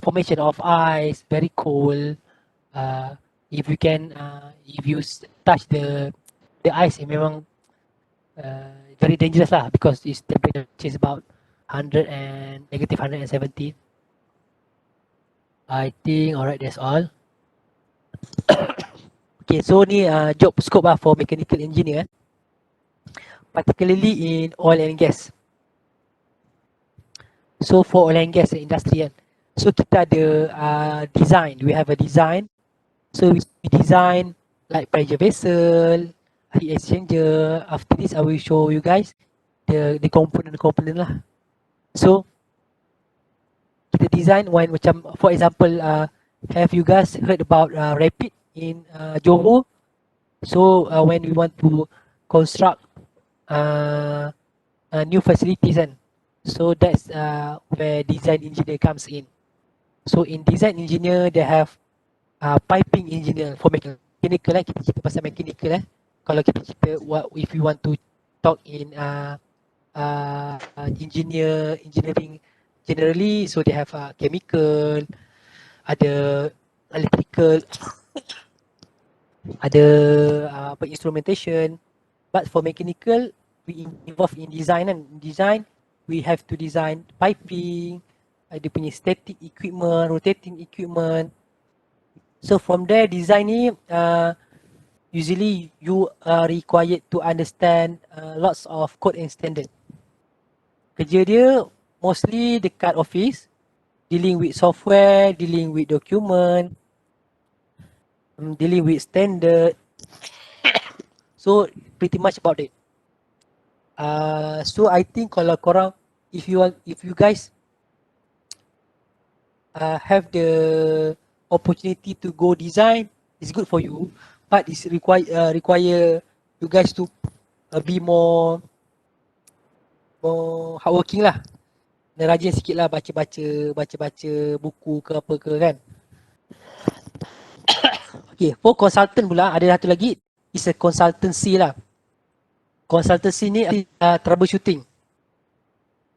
formation of ice, very cold. If you can if you touch the ice, memang very dangerous lah because its temperature is about negative 170. I think alright, that's all. Okay, so ni job scope lah for mechanical engineer, particularly in oil and gas. So for oil and gas industry kan, so kita ada design, we have a design. So we design like pressure vessel, heat exchanger. After this, I will show you guys the component lah. So kita design one macam, for example, have you guys heard about rapid in Johor? So when we want to construct new facilities kan, so that's where design engineer comes in. So in design engineer, they have piping engineer for mechanical lah. Kita cerita pasal mechanical lah. Kalau kita cerita if you want to talk in engineering generally, so they have chemical, ada electrical, ada instrumentation. But for mechanical, we involve in design kan. Design, we have to design piping, dia punya static equipment, rotating equipment. So from there, design ni usually you are required to understand lots of code and standard. Kerja dia mostly dekat office, dealing with software, dealing with document, dealing with standard. So pretty much about it. So I think kalau korang, if you guys have the opportunity to go design, it's good for you, but it's require you guys to be more hardworking lah. Dan rajin sikit lah baca-baca buku ke apa ke kan. Okay, for consultant pula ada satu lagi, is a consultancy lah. Consultancy ni troubleshooting.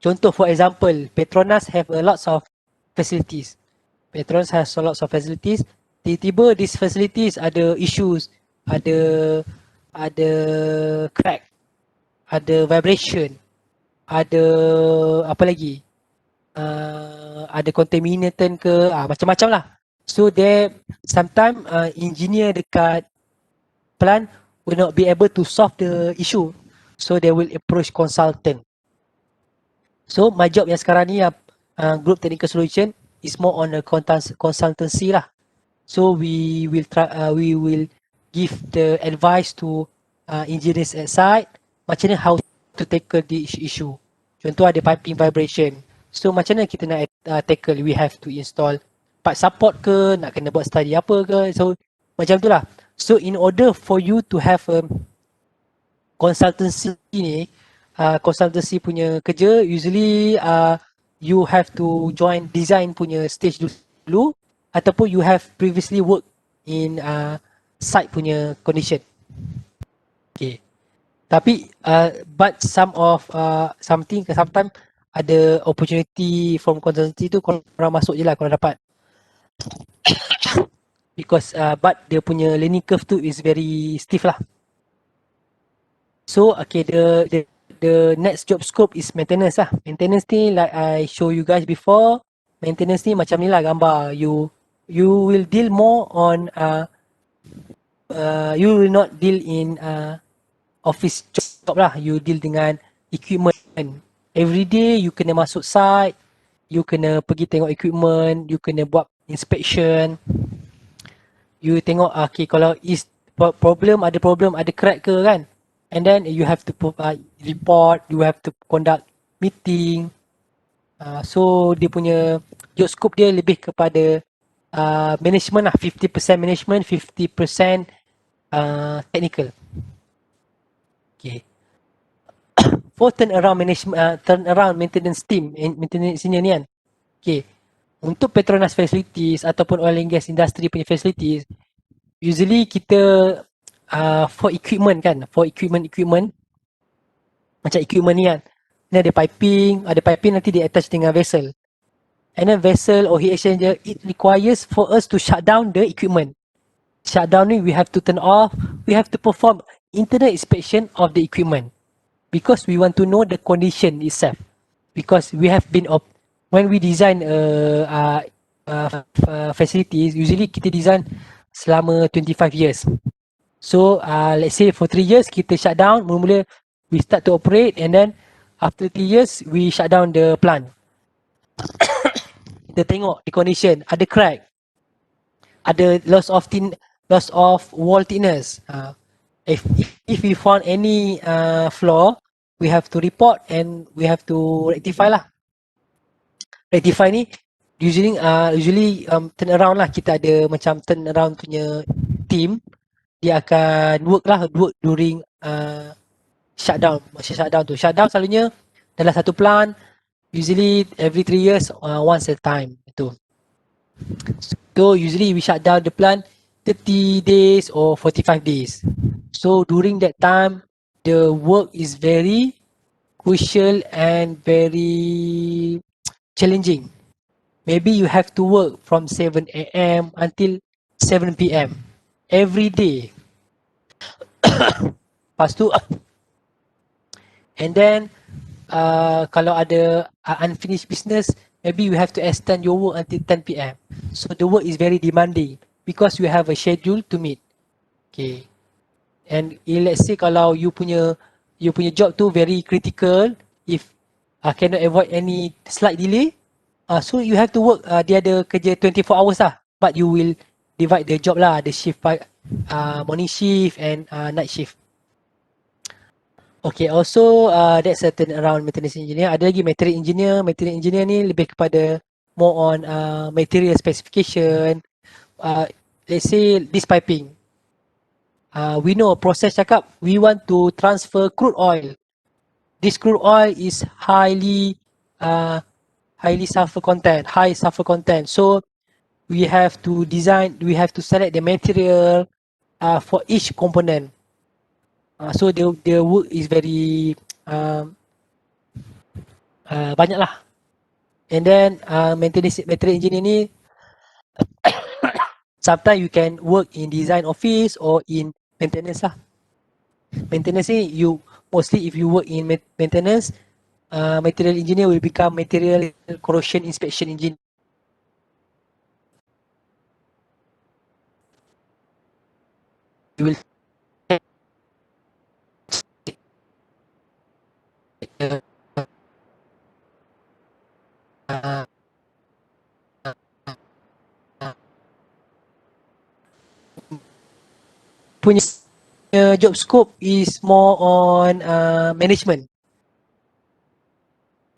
Contoh, for example, Petronas have a lots of facilities. Petronas has a lots of facilities. Tiba-tiba these facilities ada issues, ada crack, ada vibration, ada apa lagi? Ada contaminant ke, macam-macam lah. So there sometimes engineer dekat plant will not be able to solve the issue. So they will approach consultant. So my job yang sekarang ni Group Technical Solution is more on a consultancy lah. So we will give the advice to engineers at site macam mana how to tackle the issue. Contoh ada piping vibration. So macam mana kita nak tackle, we have to install part support ke, nak kena buat study apa ke. So macam tu lah. So in order for you to have a consultancy ni, consultancy punya kerja, usually you have to join design punya stage dulu ataupun you have previously worked in site punya condition. Okay. Tapi but sometimes ada opportunity from consultancy tu korang masuk je lah kalau dapat. Because but dia punya learning curve tu is very stiff lah. So okay, the next job scope is maintenance lah. Maintenance ni like I show you guys before. Maintenance ni macam ni lah gambar. You will deal more on you will not deal in office job lah. You deal dengan equipment. Every day you kena masuk site, you kena pergi tengok equipment, you kena buat inspection. You tengok okay, kalau is ada problem, ada crack ke kan. And then you have to report, you have to conduct meeting. So dia punya job scope dia lebih kepada management lah, 50% management, 50% technical. Okay. For turnaround maintenance team, maintenance engineer ni kan. Okay. Untuk Petronas facilities ataupun oil and gas industry punya facilities, usually kita for equipment kan, for equipment macam equipment ni kan, ni ada piping nanti dia attach dengan vessel, and then vessel or heat exchanger, it requires for us to shut down the equipment. Shutdown ni we have to turn off, we have to perform internal inspection of the equipment because we want to know the condition itself, because we have been when we design facilities, usually kita design selama 25 years. So let's say for 3 years kita shut down, mula-mula we start to operate, and then after 3 years we shut down the plant. Kita tengok the condition, ada crack, ada loss of loss of wall thickness. If we found any flaw, we have to report and we have to rectify lah. Rectify ni usually turn around lah. Kita ada macam turn around punya team. Dia akan work during shutdown. Masa shutdown tu. Shutdown selalunya dalam satu plant, usually every 3 years, once a time. Itu. So usually we shut down the plant 30 days or 45 days. So during that time, the work is very crucial and very challenging. Maybe you have to work from 7 a.m. until 7 p.m. every day. Lepas tu, and then kalau ada unfinished business, maybe you have to extend your work until 10 p.m. So the work is very demanding because you have a schedule to meet. Okay. And let's say kalau you punya job tu very critical, if cannot avoid any slight delay, so you have to work, dia ada kerja 24 hours lah, but you will divide the job lah, the shift, morning shift and night shift. Okay, also that's a turnaround maintenance engineer. Ada lagi material engineer. Material engineer ni lebih kepada more on material specification. Let's say this piping. We know process cakap we want to transfer crude oil. This crude oil is highly sulfur content, high sulfur content. So we have to select the material for each component. So the work is very banyak lah. And then maintenance material engineer ni sometimes you can work in design office or in maintenance lah. Maintenance ni you mostly if you work in maintenance, material engineer will become material corrosion inspection engineer. You will punya job scope is more on management,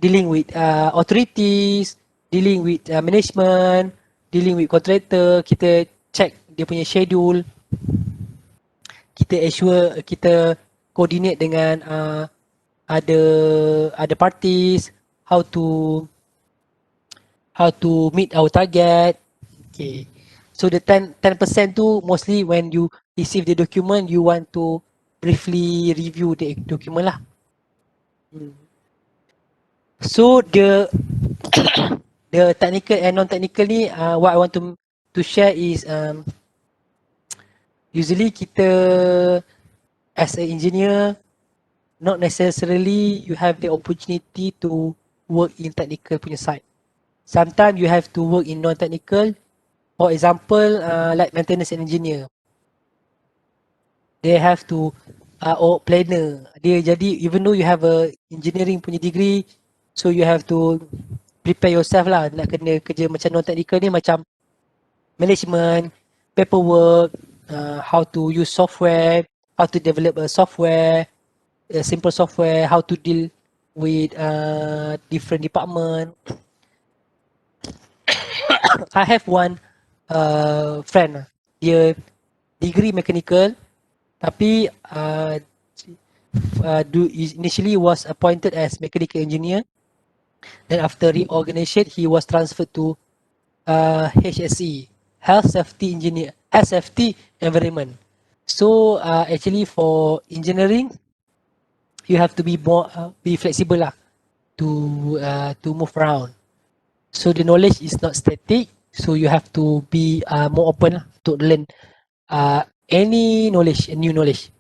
dealing with authorities, dealing with management, dealing with contractor. Kita check dia punya schedule, kita assure, kita coordinate dengan other parties, how to meet our target. Okay. So the 10% tu mostly when you receive the document, you want to briefly review the document lah. So the technical and non-technical ni, what I want to share is usually kita as an engineer, not necessarily you have the opportunity to work in technical punya side. Sometimes you have to work in non-technical. For example, like maintenance engineer, they have to or planner. Dia jadi even though you have a engineering punya degree, so you have to prepare yourself lah. Nak kena kerja macam non-technical ni macam management, paperwork, how to use software, how to develop a software, a simple software, how to deal with different department. I have one friend, dia degree mechanical tapi initially was appointed as mechanical engineer, then after reorganization he was transferred to HSE, health safety engineer, health safety environment. So actually for engineering you have to be more be flexible lah to move around. So the knowledge is not static. So you have to be more open lah to learn any knowledge, new knowledge.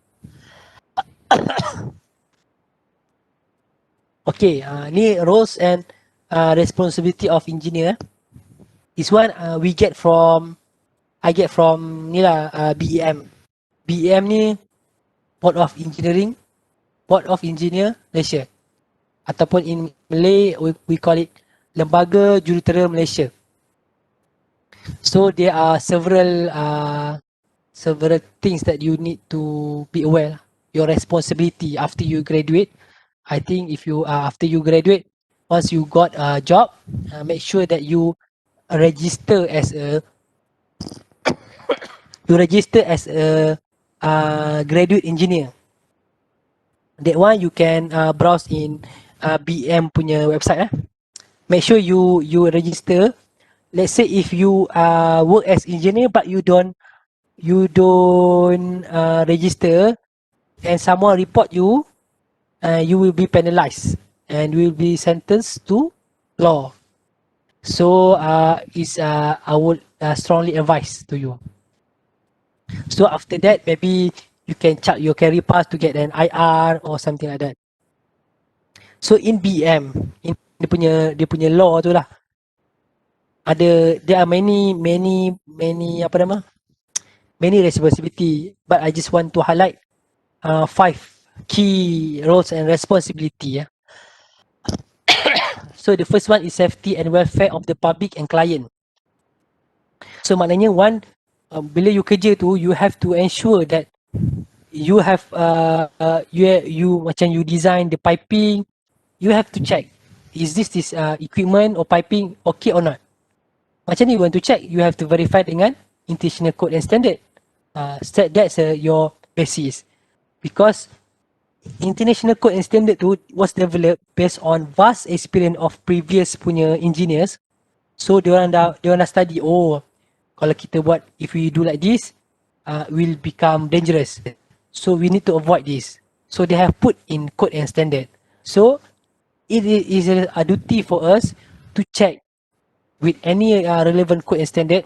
Okay, ni roles and responsibility of engineer. This one I get from ni lah BEM. BEM ni Board of Engineer Malaysia, ataupun in Malay we call it Lembaga Jurutera Malaysia. So there are several several things that you need to be aware. Your responsibility after you graduate. I think if you after you graduate, once you got a job, make sure that register as a you register as a graduate engineer. That one you can browse in BM punya website. Make sure you register. Let's say if you work as engineer but you don't register and someone report you, you will be penalized and will be sentenced to law. So I would strongly advise to you. So after that, maybe you can check your career path to get an IR or something like that. So in BM, in dia punya law tu lah, there are many apa nama, many responsibility, but I just want to highlight 5 key roles and responsibility. So the first one is safety and welfare of the public and client. So maknanya bila you kerja tu, you have to ensure that you have you macam you design the piping, you have to check, is this equipment or piping okay or not. Macam ni you want to check, you have to verify dengan international code and standard. That's your basis, because international code and standard tu was developed based on vast experience of previous punya engineers. So diorang dah study, kalau kita buat, if we do like this, will become dangerous. So we need to avoid this. So they have put in code and standard. So it is a duty for us to check with any relevant code and standard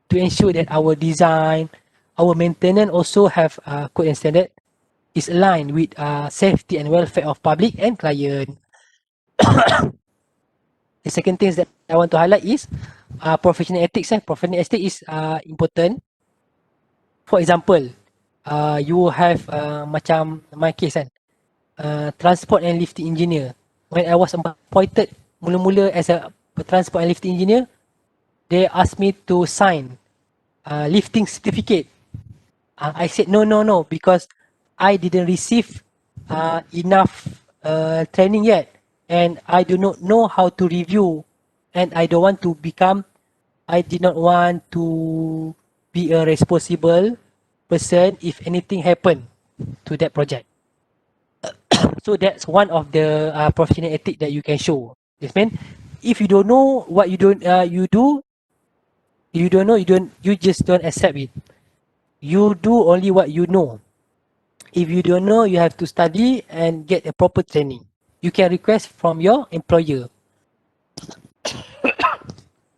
to ensure that our design, our maintenance also have code and standard is aligned with safety and welfare of public and client. The second thing that I want to highlight is professional ethics. Professional ethics is important. For example, you have macam my case transport and lifting engineer. When I was appointed mula-mula as a transport and lifting engineer, they asked me to sign lifting certificate. I said no, because I didn't receive enough training yet, and I do not know how to review, and I did not want to be a responsible person if anything happened to that project. So that's one of the professional ethic that you can show. This means if you don't know what you don't you do, you just don't accept it. You do only what you know. If you don't know, you have to study and get a proper training. You can request from your employer.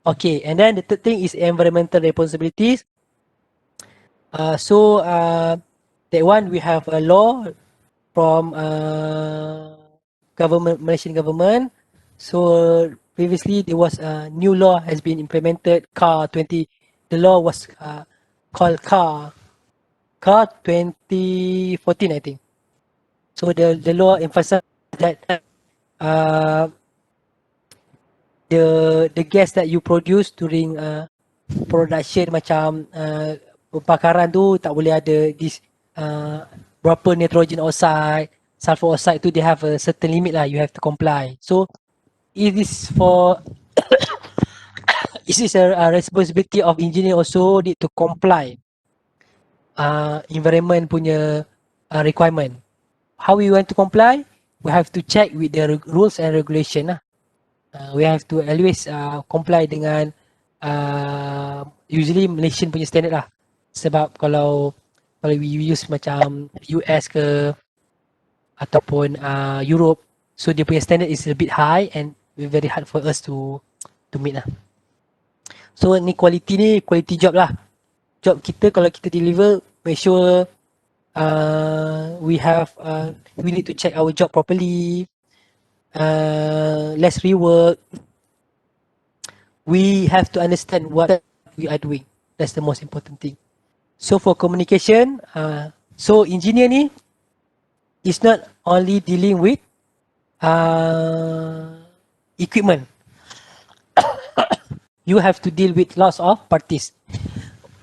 Okay, and then the third thing is environmental responsibilities. That one we have a law from Malaysian government. So previously there was a new law has been implemented, CAR 20. The law was called CAR 2014, I think. So the law emphasized that the gas that you produce during production macam pembakaran tu tak boleh ada this berapa nitrogen oxide, sulfur oxide tu, they have a certain limit lah, you have to comply. So it is a responsibility of engineer also need to comply environment punya requirement. How we want to comply? We have to check with the rules and regulation lah. We have to always comply dengan usually Malaysian punya standard lah. Sebab kalau we use macam US ke ataupun Europe, so dia punya standard is a bit high and very hard for us to meet lah. So ni quality job lah. Job kita kalau kita deliver, make sure we need to check our job properly. Less rework. We have to understand what we are doing. That's the most important thing. So for communication, so engineer ni is not only dealing with equipment. You have to deal with lots of parties,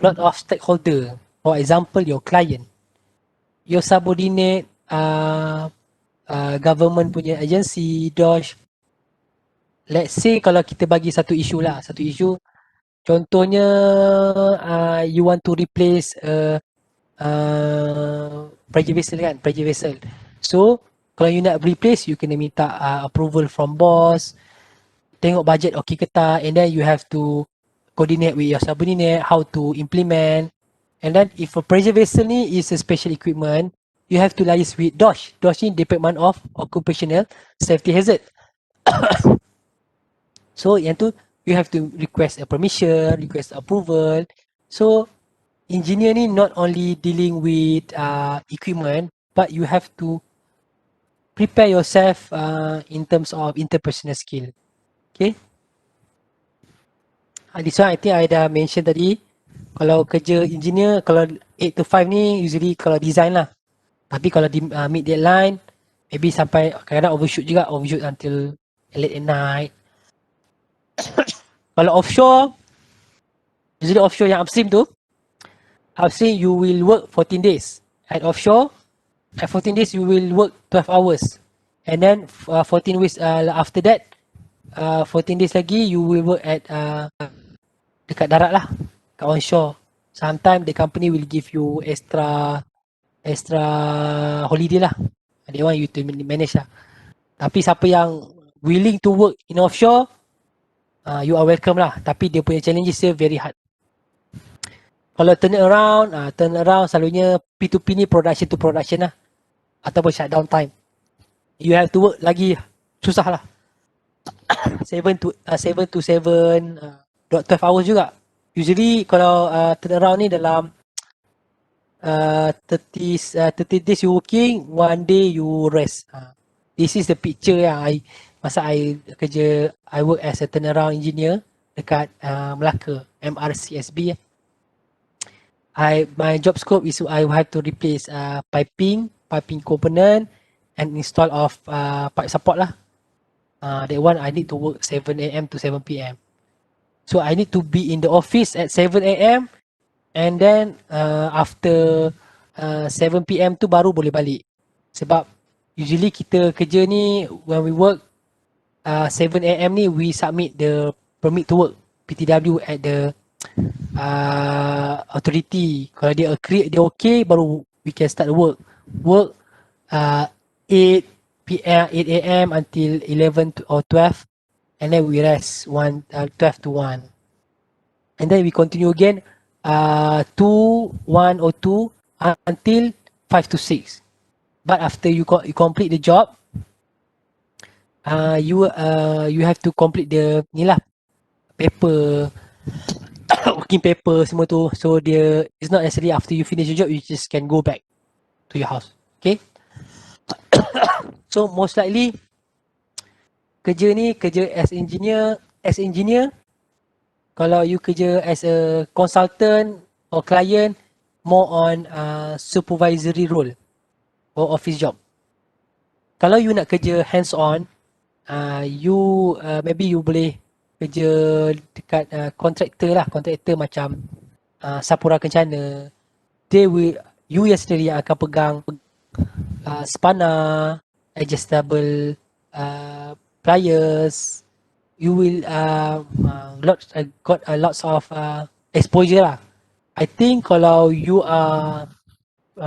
lot of stakeholder. For example, your client, your subordinate, government punya agency, DOSH. Let's say kalau kita bagi satu isu lah, satu isu, contohnya you want to replace pressure vessel kan, pressure vessel. So kalau you nak replace, you kena minta approval from boss, tengok budget okey ke tak, and then you have to coordinate with your subordinate how to implement. And then if a pressure vessel ni is a special equipment, you have to liaise with DOSH. DOSH ni Department of Occupational Safety Hazard. So yang tu you have to request a permission, request approval. So engineer ni not only dealing with equipment, but you have to prepare yourself in terms of interpersonal skill. Okay. This one I think I dah mention tadi. Kalau kerja engineer, kalau 8 to 5 ni usually kalau design lah. Tapi kalau di mid deadline, maybe sampai kadang-kadang overshoot until late at night. Kalau offshore, usually offshore yang upstream tu, upstream you will work 14 days. At offshore, at 14 days you will work 12 hours. And then 14 weeks after that, 14 days lagi you will work at dekat darat lah, kat onshore. Sometimes the company will give you extra holiday lah. They want you to manage lah. Tapi siapa yang willing to work in offshore, you are welcome lah. Tapi dia punya challenges dia very hard. Kalau turn around selalunya P2P ni production to production lah. Ataupun shutdown time. You have to work lagi susah lah. 7 to 7, 12 hours juga. Usually kalau turn around ni dalam 30 days you working, 1 day you rest. This is the picture yang masa I kerja, I work as a turnaround engineer dekat Melaka, MRCSB. My job scope is I have to replace piping component and install of pipe support lah. That one I need to work 7 AM to 7 PM. So I need to be in the office at 7 AM and then after 7 PM tu baru boleh balik. Sebab usually kita kerja ni when we work 7 AM ni we submit the permit to work PTW at the authority. Kalau dia agree, dia okay, baru we can start work 8 AM until 11 or 12, and then we rest 12 to 1, and then we continue again 2, 1 or 2 until 5 to 6. But after you complete the job, you have to complete the ni lah, paper working paper semua tu. So it's not necessarily after you finish your job you just can go back to your house. Okay. So most likely kerja as engineer. Kalau you kerja as a consultant or client, more on supervisory role or office job. Kalau you nak kerja hands on, maybe you boleh kerja dekat kontraktor macam Sapura Kencana. You sendiri yang akan pegang spanner, adjustable pliers. You will got lots of exposure lah. I think kalau you are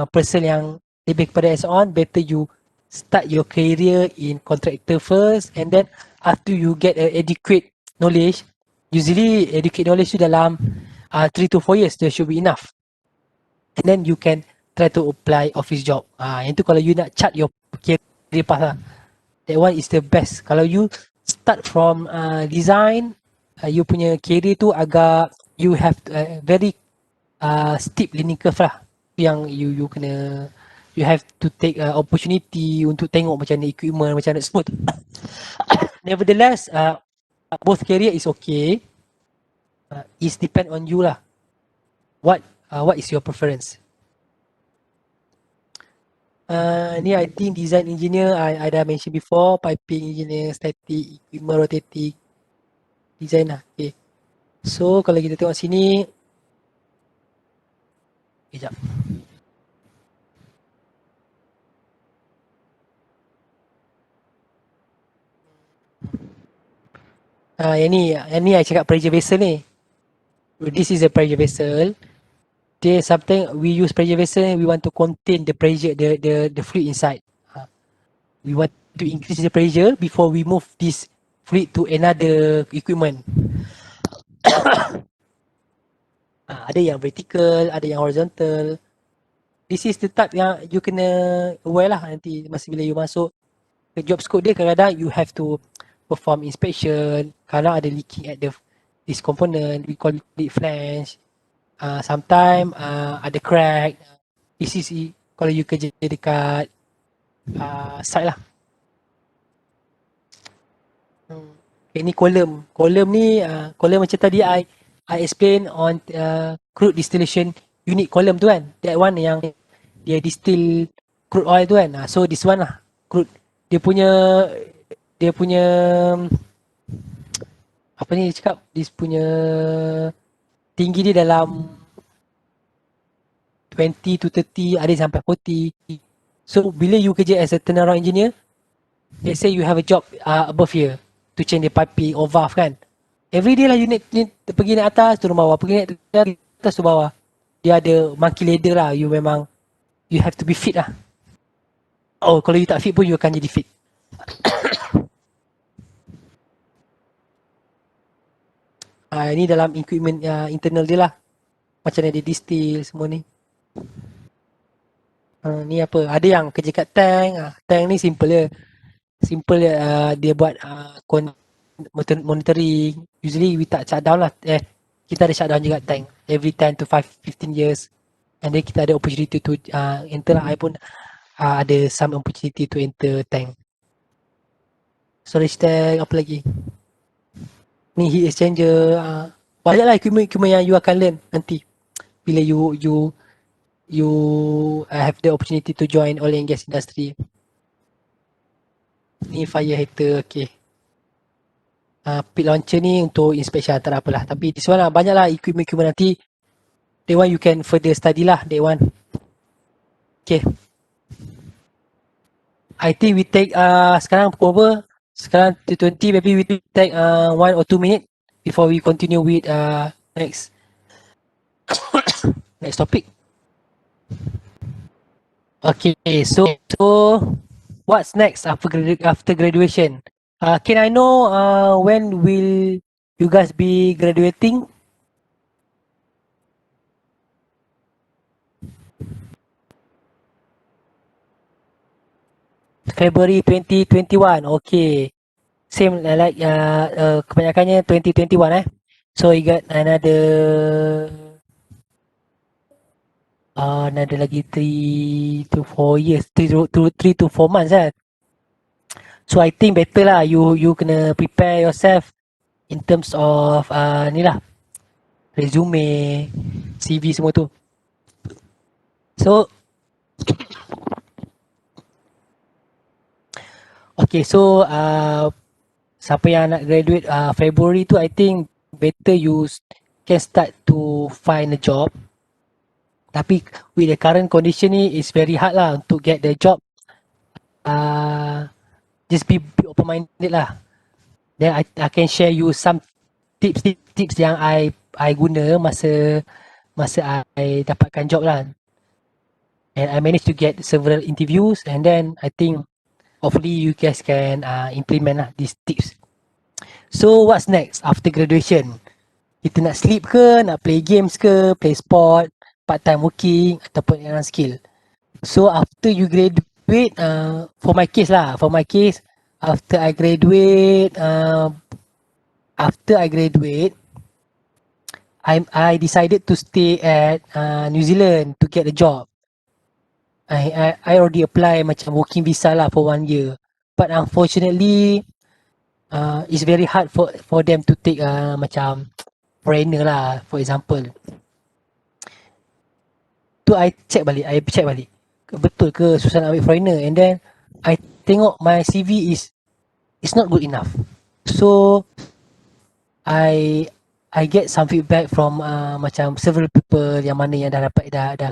person yang lebih kepada hands on, better you start your career in contractor first, and then after you get adequate knowledge, usually adequate knowledge tu dalam 3 to 4 years there should be enough, and then you can try to apply office job. Yang tu kalau you nak chart your career path lah, that one is the best. Kalau you start from design, you punya career tu agak, you have very steep learning curve lah, yang you kena, you have to take opportunity untuk tengok macam mana equipment, macam mana smooth. Nevertheless, both career is okay. It depend on you lah. What is your preference? Ni I think design engineer I dah mention before, piping engineer, static, equipment rotating, design lah. Okay. So kalau kita tengok sini, Kejap. Yang ni I cakap pressure vessel ni. This is a pressure vessel. Dia something we use pressure vessel, we want to contain the pressure, the fluid inside. We want to increase the pressure before we move this fluid to another equipment. Ada yang vertical, ada yang horizontal. This is the type yang you kena aware lah nanti masa bila you masuk ke job scope dia. Kadang-kadang you have to perform inspection. Kadang ada leaking at this component, we call it flange. Sometimes ada crack. This is kalau you kerja dekat site lah. Ini kolom. Kolom macam tadi I explain on crude distillation unit kolom tu kan. That one yang dia distill crude oil tu kan. So this one lah crude. Dia punya apa ni cakap, dia punya tinggi dia dalam 20 to 30, ada sampai 40. So bila you kerja as a turnaround engineer, let's say you have a job above here to change the piping or valve kan. Every day lah you need pergi naik atas turun bawah, pergi naik atas turun bawah. Dia ada monkey ladder lah. You memang you have to be fit lah. Oh, kalau you tak fit pun you akan jadi fit. Ini dalam equipment internal dia lah. Macam mana dia distill semua ni. Ni apa? Ada yang kerja kat tank. Tank ni simple je. Simple je. Dia buat monitoring. Usually we tak shutdown lah. Kita ada shutdown juga tank. Every 10 to 15 years. And then kita ada opportunity to enter lah. I pun ada some opportunity to enter tank. Storage tank, apa lagi? Ni heat exchanger. Banyak lah equipment yang you akan learn nanti. Bila you have the opportunity to join oil and gas industry. Ni fire heater, okay. Pit launcher ni untuk inspection, tak ada apalah. Tapi this one lah, banyak lah equipment nanti. That one you can further study lah, that one. Okay. I think we take, sekarang pukul apa? Sekarang 20, maybe we take 1 or 2 minutes before we continue with next topic. Okay, so what's next after graduation? Can I know when will you guys be graduating? February 2021. Okay. Same like kebanyakannya 2021 So you got another lagi 3 to 4 years, 3 to 4 months kan. So I think better lah you kena prepare yourself in terms of ni lah, resume, CV semua tu. So okay, so siapa yang nak graduate February tu, I think better you can start to find a job. Tapi with the current condition ni, it's very hard lah untuk get the job. Just be open-minded lah. Then I can share you some tips yang I guna masa I dapatkan job lah. And I managed to get several interviews, and then I think hopefully you guys can implement lah these tips. So what's next after graduation? Kita nak sleep ke, nak play games ke, play sport, part-time working ataupun yang skill. So after you graduate, for my case, after I graduate, I decided to stay at New Zealand to get a job. I already apply macam working visa lah for 1 year, but unfortunately it's very hard for them to take macam foreigner lah, for example. Tu I check balik, betul ke susah nak ambil foreigner, and then I tengok my CV is not good enough. So I I get some feedback from macam several people yang mana yang dah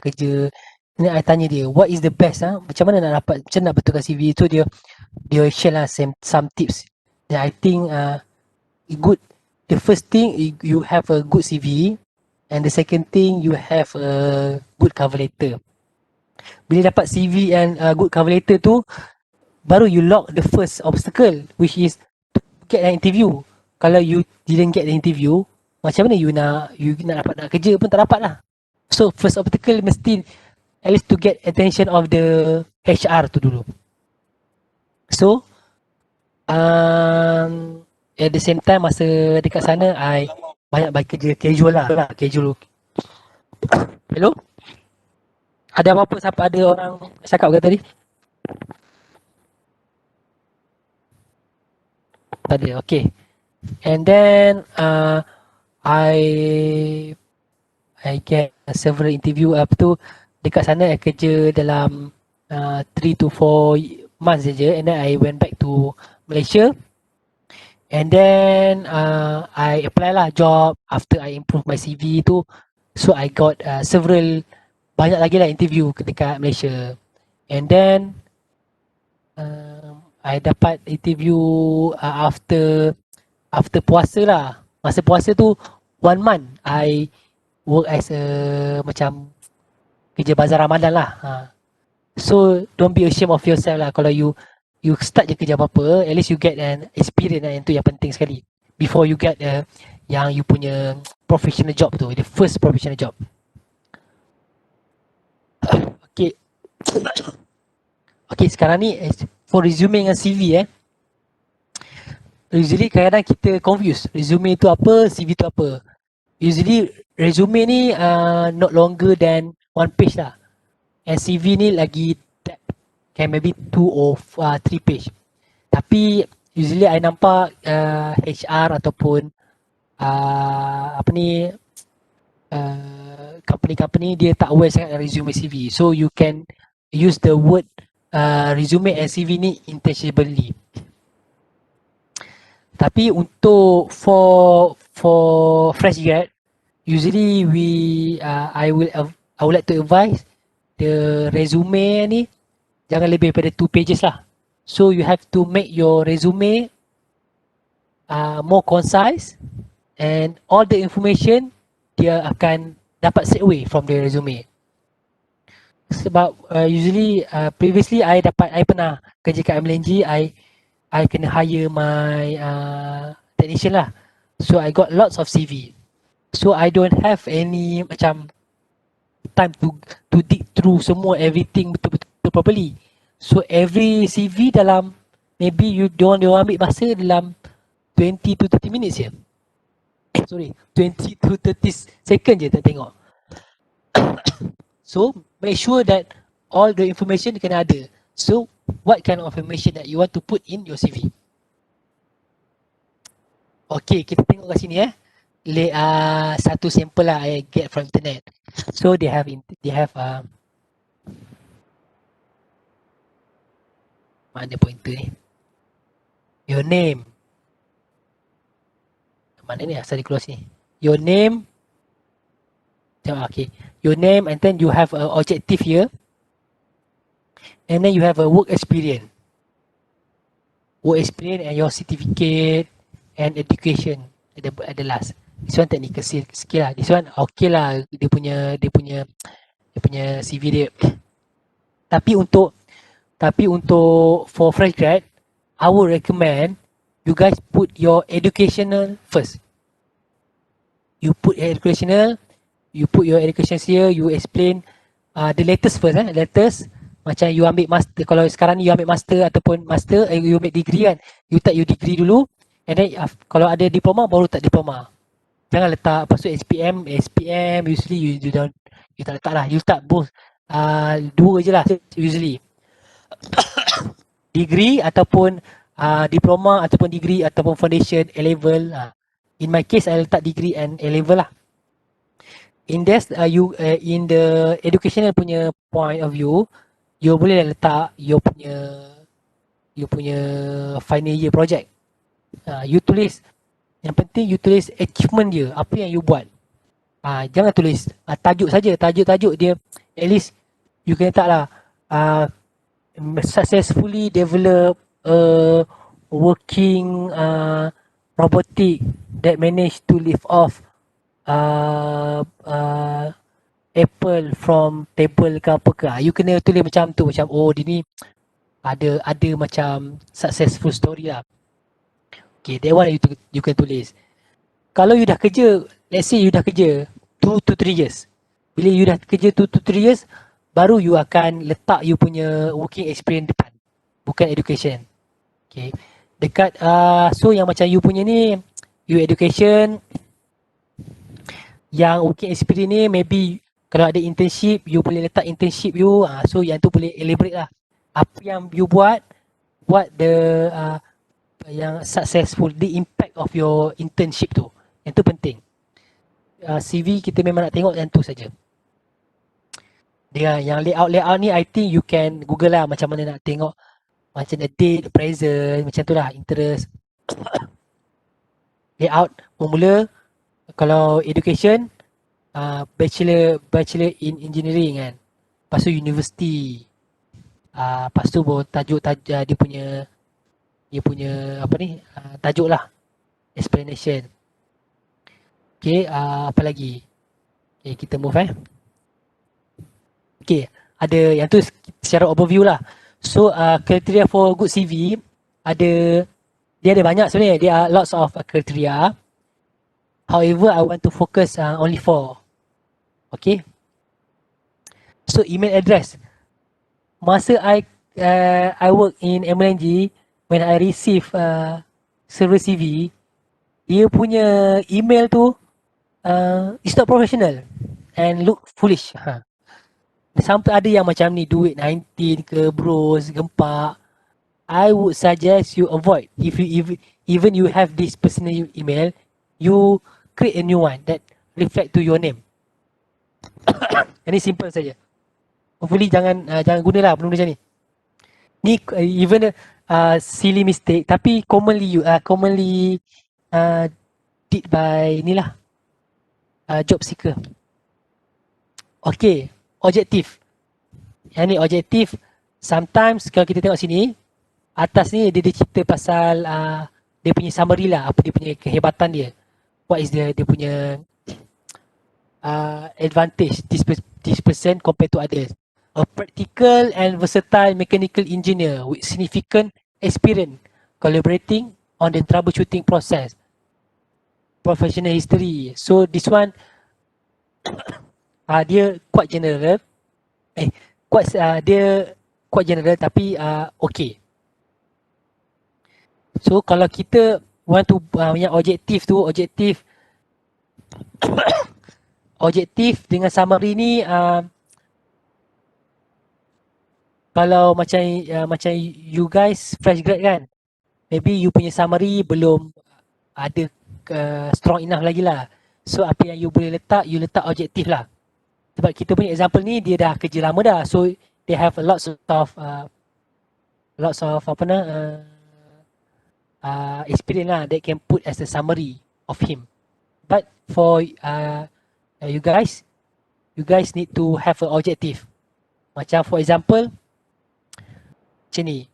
kerja. Then I tanya dia, what is the best macam mana nak dapat, macam nak betulkan CV tu. Dia share lah some tips. Then I think good. The first thing, you have a good CV, and the second thing, you have a good cover letter. Bila dapat CV and good cover letter tu, baru you lock the first obstacle, which is to get an interview. Kalau you didn't get the interview, macam mana you nak dapat kerja pun tak dapat lah. So first obstacle mesti at least to get attention of the HR tu dulu. So at the same time, masa dekat sana, I banyak buat kerja casual lah. Casual. Hello? Ada apa-apa, siapa ada orang cakap ke tadi? Tak ada, okay. And then I get several interview tu. Dekat sana I kerja dalam 3 to 4 months saja, and then I went back to Malaysia. And then I apply lah job after I improve my CV tu. So I got banyak lagi lah interview dekat Malaysia. And then I dapat interview after puasa lah. Masa puasa tu 1 month I work as a macam kerja bazar Ramadan lah. So don't be ashamed of yourself lah. Kalau you start je kerja apa-apa, at least you get an experience lah. Yang tu yang penting sekali. Before you get yang you punya professional job tu, the first professional job. Okay. Okay, sekarang ni for resume dengan CV usually kadang-kadang kita confuse. Resume tu apa, CV tu apa. Usually resume ni not longer than 1 page lah. And CV ni lagi can maybe 2 or 3 page. Tapi usually I nampak HR ataupun apa ni company dia tak aware sangat resume CV. So you can use the word resume and CV ni interchangeably. Tapi untuk for fresh grad, usually I would like to advise the resume ni jangan lebih daripada 2 pages lah. So you have to make your resume more concise, and all the information dia akan dapat straight away from the resume. Sebab usually previously I pernah kerja kat MLNG, I kena hire my technician lah. So I got lots of CV. So I don't have any macam time to dig through semua everything betul-betul properly. So every CV dalam maybe dia ambil masa dalam 20 to 30 minutes je. Sorry, 20 to 30 second je tak tengok. So make sure that all the information kena ada. So what kind of information that you want to put in your CV? Okay, kita tengok kat sini satu sampel lah I get from internet. So they have mana pointer ni? Your name. Mana ni asal di close ni? Your name. Okay. Your name, and then you have an objective here. And then you have a work experience. Work experience and your certificate and education at the last. This one technical skill lah. This one okay lah, dia punya CV dia. Tapi untuk for fresh grad, I would recommend you guys put your educational first. You put your educational here, you explain the latest first latest. Macam you ambil master, kalau sekarang ni you ambil master ataupun you ambil degree kan, you tak you degree dulu, and then kalau ada diploma baru tak diploma. Jangan letak lepas tu SPM usually you tak letak lah, you letak both 2 je lah usually. Degree ataupun diploma ataupun degree ataupun foundation A level. In my case I letak degree and A level lah. In this in the educational punya point of view, you boleh letak you punya final year project. You tulis Yang penting you tulis achievement dia, apa yang you buat. Jangan tulis tajuk saja, tajuk-tajuk dia. At least you kena letak lah successfully develop a working robotic that managed to lift off uh, uh, apple from table ke apa ke. You kena tulis macam tu, macam oh dia ni ada macam successful story lah. Okay, that one you can tulis. Kalau you dah kerja, let's say you dah kerja 2 to 3 years. Bila you dah kerja 2 to 3 years, baru you akan letak you punya working experience depan. Bukan education. Okay. Dekat, so yang macam you punya ni, you education, yang working experience ni maybe kalau ada internship, you boleh letak internship you. So yang tu boleh elaborate lah. Apa yang you buat the yang successful, the impact of your internship tu. Yang tu penting. CV kita memang nak tengok yang tu saja. Dengan yang layout ni I think you can Google lah macam mana nak tengok macam the date, the present, macam tu lah, interest. Layout bermula kalau education bachelor in engineering kan. Lepas tu university. Lepas tu tajuk dia punya apa ni tajuk lah, explanation. Okay, apa lagi? Okay, kita move Okay, ada yang tu secara overview lah. So, criteria for good CV, dia ada banyak sebenarnya. There are lots of criteria. However, I want to focus only 4. Okay. So, email address. Masa I work in MLNG, when I receive server CV, dia punya email tu it's not professional and look foolish. Sampai ada yang macam ni, duit 19 ke bros, gempak. I would suggest you avoid. If even you have this personal email, you create a new one that reflect to your name. Ini simple saja. Hopefully jangan gunalah benda macam ni. Ni even silly mistake tapi commonly did by ni lah job seeker. Okay, objektif. Yang ni objektif. Sometimes kalau kita tengok sini, atas ni dia cerita pasal dia punya summary lah, apa dia punya kehebatan dia. What is dia punya advantage this person compared to others. A practical and versatile mechanical engineer with significant experience collaborating on the troubleshooting process. Professional history. So this one dia quite general. Dia quite general tapi okay. So kalau kita want to yang objektif tu, objektif dengan summary ni kalau macam you guys fresh grad kan, maybe you punya summary belum ada strong enough lagi lah. So apa yang you boleh letak, you letak objektif lah. Sebab kita punya example ni dia dah kerja lama dah, so they have lots of experience lah that can put as a summary of him. But for you guys need to have an objective. Macam for example macam ni,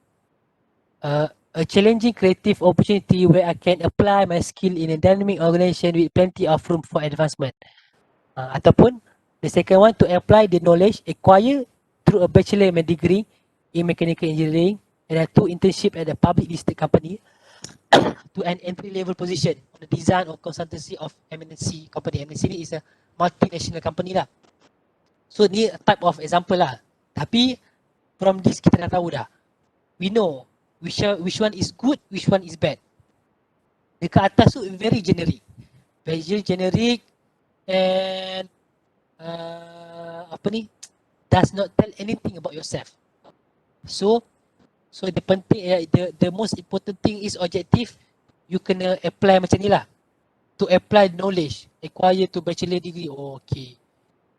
a challenging creative opportunity where I can apply my skill in a dynamic organisation with plenty of room for advancement. Ataupun the second one, to apply the knowledge acquired through a bachelor degree in mechanical engineering and a 2 internship at a public listed company to an entry level position on the design or consultancy of MNC company. MNC ni is a multinational company lah. So ni type of example lah. Tapi from this kita dah tahu dah. We know which one is good, which one is bad. Dekat atas tu very generic. Very generic and does not tell anything about yourself. So the penting, the most important thing is objective. You kena apply macam ni lah. To apply knowledge acquired to bachelor degree. Okay.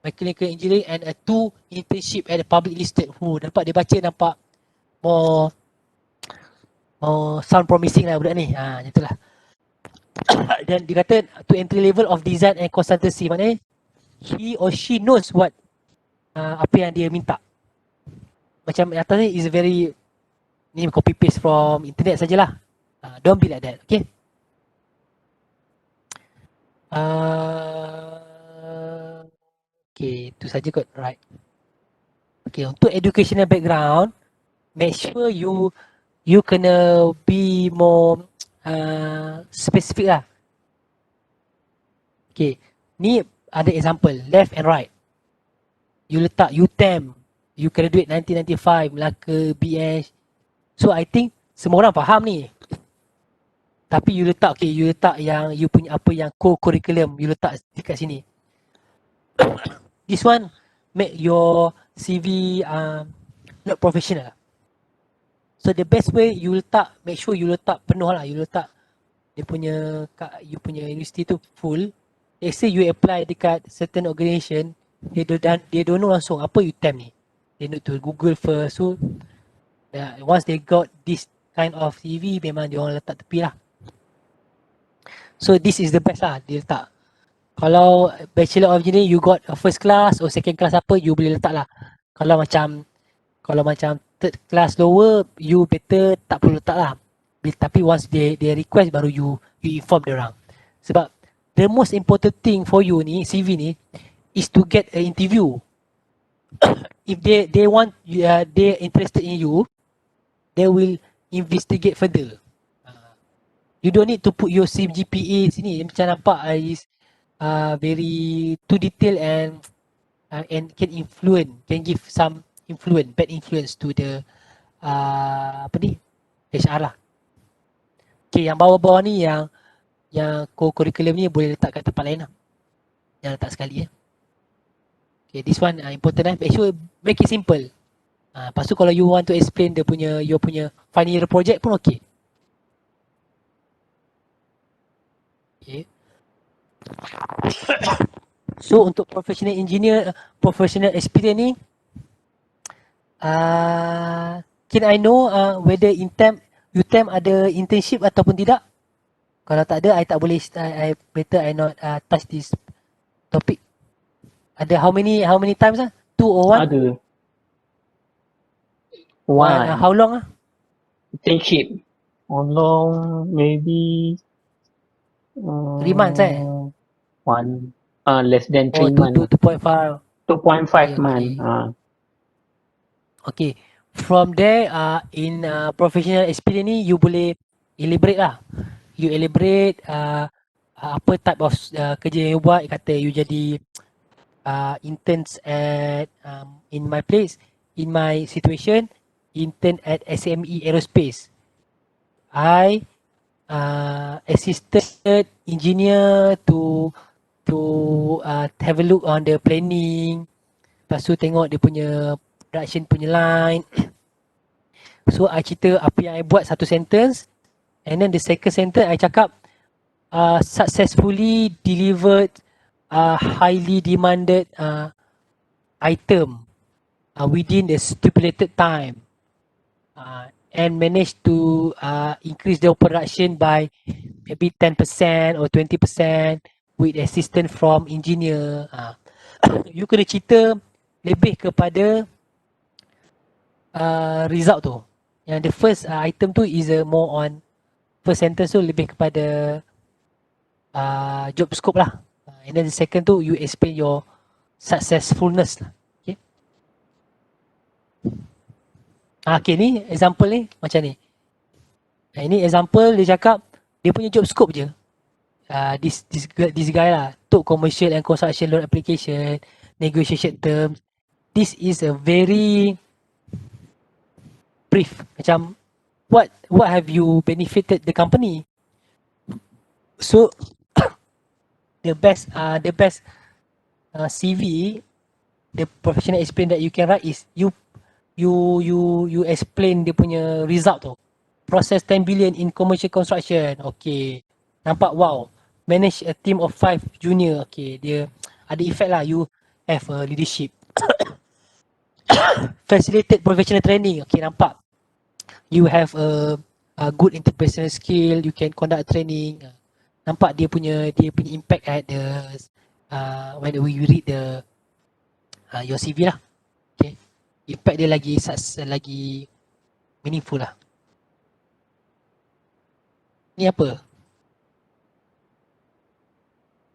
Mechanical engineering and a 2 internship at a public listed. Dapat dia baca nampak more sound promising lah budak ni. Macam tu lah. Dan dia kata to entry level of design and consultancy, maknanya he or she knows what apa yang dia minta. Macam atas ni is very, ni copy paste from internet sajalah. Don't be like that, okay? Okay, itu saja kot, right? Okay, untuk educational background, make sure you kena be more specific lah. Okay, ni ada example, left and right. You letak UTEM, you graduate 1995, Melaka, BS. So I think semua orang faham ni. Tapi you letak, okay, you letak yang you punya apa yang co-curriculum, you letak dekat sini. This one make your CV not professional. So the best way you letak, make sure you letak penuh lah, you letak dia punya, you punya university tu full. Let's say you apply dekat certain organisation, they don't know langsung apa UTEM ni. They need to Google first. So once they got this kind of CV, memang dia orang letak tepi lah. So this is the best lah, dia letak. Kalau Bachelor of Engineering you got a first class or second class apa, you boleh letak lah. Kalau macam third class lower, you better tak perlu letak lah. Tapi once they request, baru you inform diorang. Sebab the most important thing for you ni, CV ni, is to get an interview. If they want, they interested in you, they will investigate further. You don't need to put your GPA sini. Macam nampak is very too detailed and can give some bad influence to the apa ni, HR lah. Okay, yang bawah-bawah ni yang co-curriculum ni boleh letak kat tempat lain lah. Jangan letak sekali ya. Okay, this one important lah. Make sure make it simple. Lepas tu kalau you want to explain your punya final year project pun okay. Okay. So untuk professional engineer, professional experience ni, can I know whether UTEM ada internship ataupun tidak? Kalau tak ada, I tak boleh, I better I not touch this topic. Ada how many times lah? 2 or 1? Ada. One. How long lah? Internship. How long? Maybe 3 months less than 3 months. 2.5. 2.5 months. Okay. From there, in professional experience ni, you boleh elaborate lah. You elaborate apa type of kerja yang you buat. Kata you jadi interns at in my place, in my situation, intern at SME Aerospace. I assisted engineer to have a look on the planning. Lepas tu tengok dia punya production punya line. So I cerita apa yang I buat satu sentence, and then the second sentence I cakap successfully delivered highly demanded item within the stipulated time and managed to increase the production by maybe 10% or 20% with assistance from engineer. You kena cerita lebih kepada result tu. Yang the first item tu is more on, first sentence tu lebih kepada job scope lah. And then the second tu you explain your successfulness lah. Okay. Okay, ni example ni macam ni. Ini example dia cakap dia punya job scope je. This guy lah, took commercial and construction loan application, negotiation terms. This is a very brief. Macam what have you benefited the company? So the best CV, the professional experience that you can write is you explain dia punya result tu. Process 10 billion in commercial construction. Okay. Nampak wow. Manage a team of 5 junior. Okay. Dia ada effect lah. You have a leadership. Facilitate professional training. Okay, nampak. You have a good interpersonal skill. You can conduct training. nampak dia punya impact at the when we read the your CV lah. Okay. Impact dia lagi meaningful lah. Ni apa?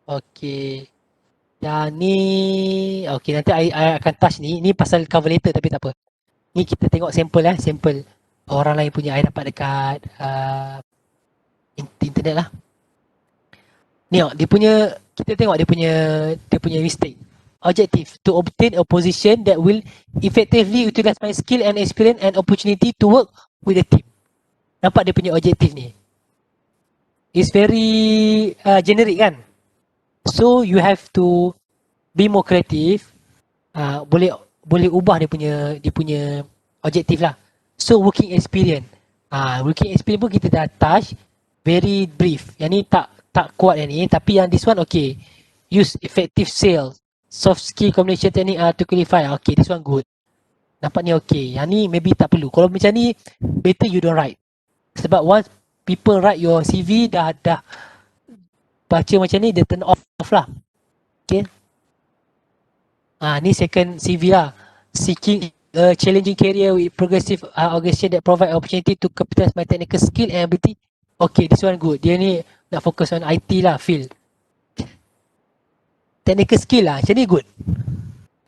Okay. Dan ni okay, nanti I akan touch ni. Ni pasal cover letter tapi tak apa. Ni kita tengok sampel sampel orang lain punya I dapat dekat internet lah. Ni dia punya, kita tengok dia punya mistake. Objective to obtain a position that will effectively utilize my skill and experience and opportunity to work with the team. Nampak dia punya objective ni. It's very generic kan. So you have to be more creative. Boleh ubah dia punya objective lah. So working experience. Working experience pun kita dah touch, very brief. Yang ni tak kuat yang ni, tapi yang this one okay. Use effective sales, soft skill communication technique to qualify. Okay, this one good. Nampak ni okay. Yang ni maybe tak perlu. Kalau macam ni, better you don't write. Sebab once people write your CV, dah baca macam ni, dia turn off lah. Okay. Ni second CV lah. Seeking a challenging career with progressive organization that provide opportunity to capitalize my technical skill and ability. Okay, this one good. Dia ni nak fokus on IT lah, field. Technical skill lah, macam ni good.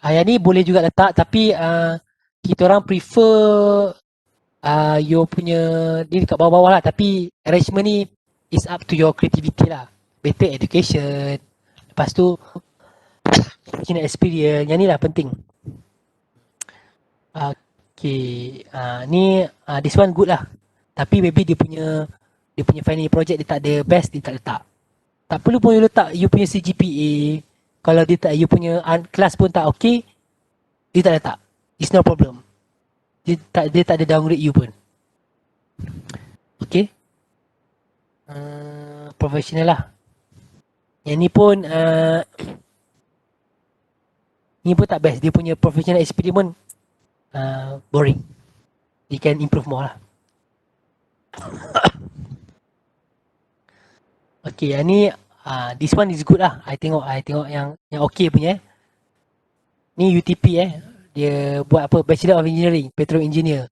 Yang ni boleh juga letak, tapi kita orang prefer you punya ni dekat bawah-bawah lah. Tapi arrangement ni is up to your creativity lah. Better education. Lepas tu professional experience. Yang ni lah penting. Okay. Ni this one good lah. Tapi maybe dia punya final project dia tak ada best, dia tak letak. Tak perlu pun you letak you punya CGPA. Kalau dia tak, you punya kelas pun tak okay, dia tak letak. It's no problem. Dia tak ada downgrade you pun. Okay. Professional lah. Yang ni pun ni pun tak best. Dia punya professional experience pun boring. You can improve more lah. Okay, yang ni this one is good lah. I tengok yang okay punya. Ni UTP dia buat apa? Bachelor of Engineering, Petrol Engineer.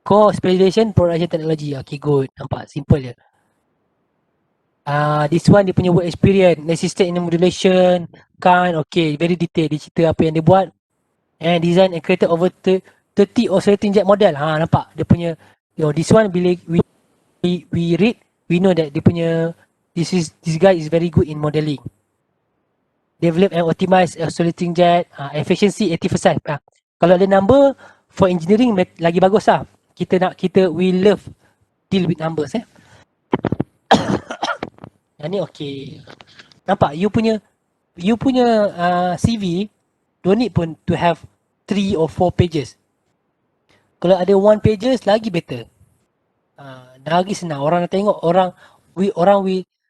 Core Specialization Production Technology. Okay, good. Nampak simple je. This one dia punya work experience, assistant in modulation, okay, very detail. Dia cerita apa yang dia buat. And design and created over 30 oscillating jet model. Nampak dia punya, this one bila we read, we know that dia punya this guy is very good in modeling. Develop and optimize oscillating jet, efficiency 80%. Kalau ada number for engineering lagi bagus lah. We love deal with numbers Yang ni okay. Nampak you punya CV don't need pun to have 3 or 4 pages. Kalau ada 1 pages lagi better. Lagi senang. Orang nak tengok,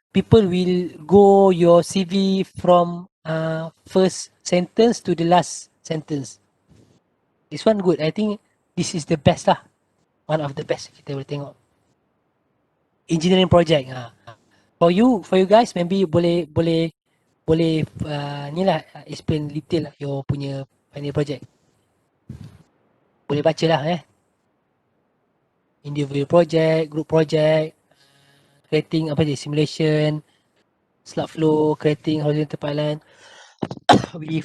people will go your CV from first sentence to the last sentence. This one good. I think this is the best lah. One of the best kita boleh tengok. Engineering project. For you guys maybe boleh ni lah explain detail lah your punya final project. Boleh baca lah individual project, group project, creating simulation, slot flow, creating horizontal pipeline.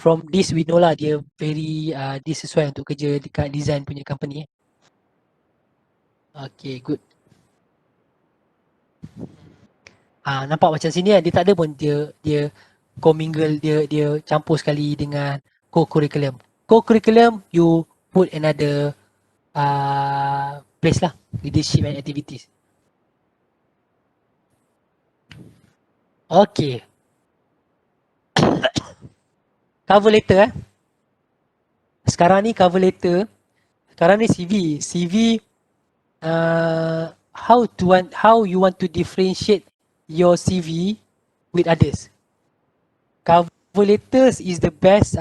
From this we know lah dia very dia sesuai untuk kerja dekat design punya company Okay, good. Nampak macam sini dia tak ada pun dia commingle, dia campur sekali dengan co-curriculum. Co-curriculum you put another place lah, leadership and activities. Okay. Cover letter Sekarang ni cover letter. Sekarang ni CV how you want to differentiate your CV with others. Cover letters is the best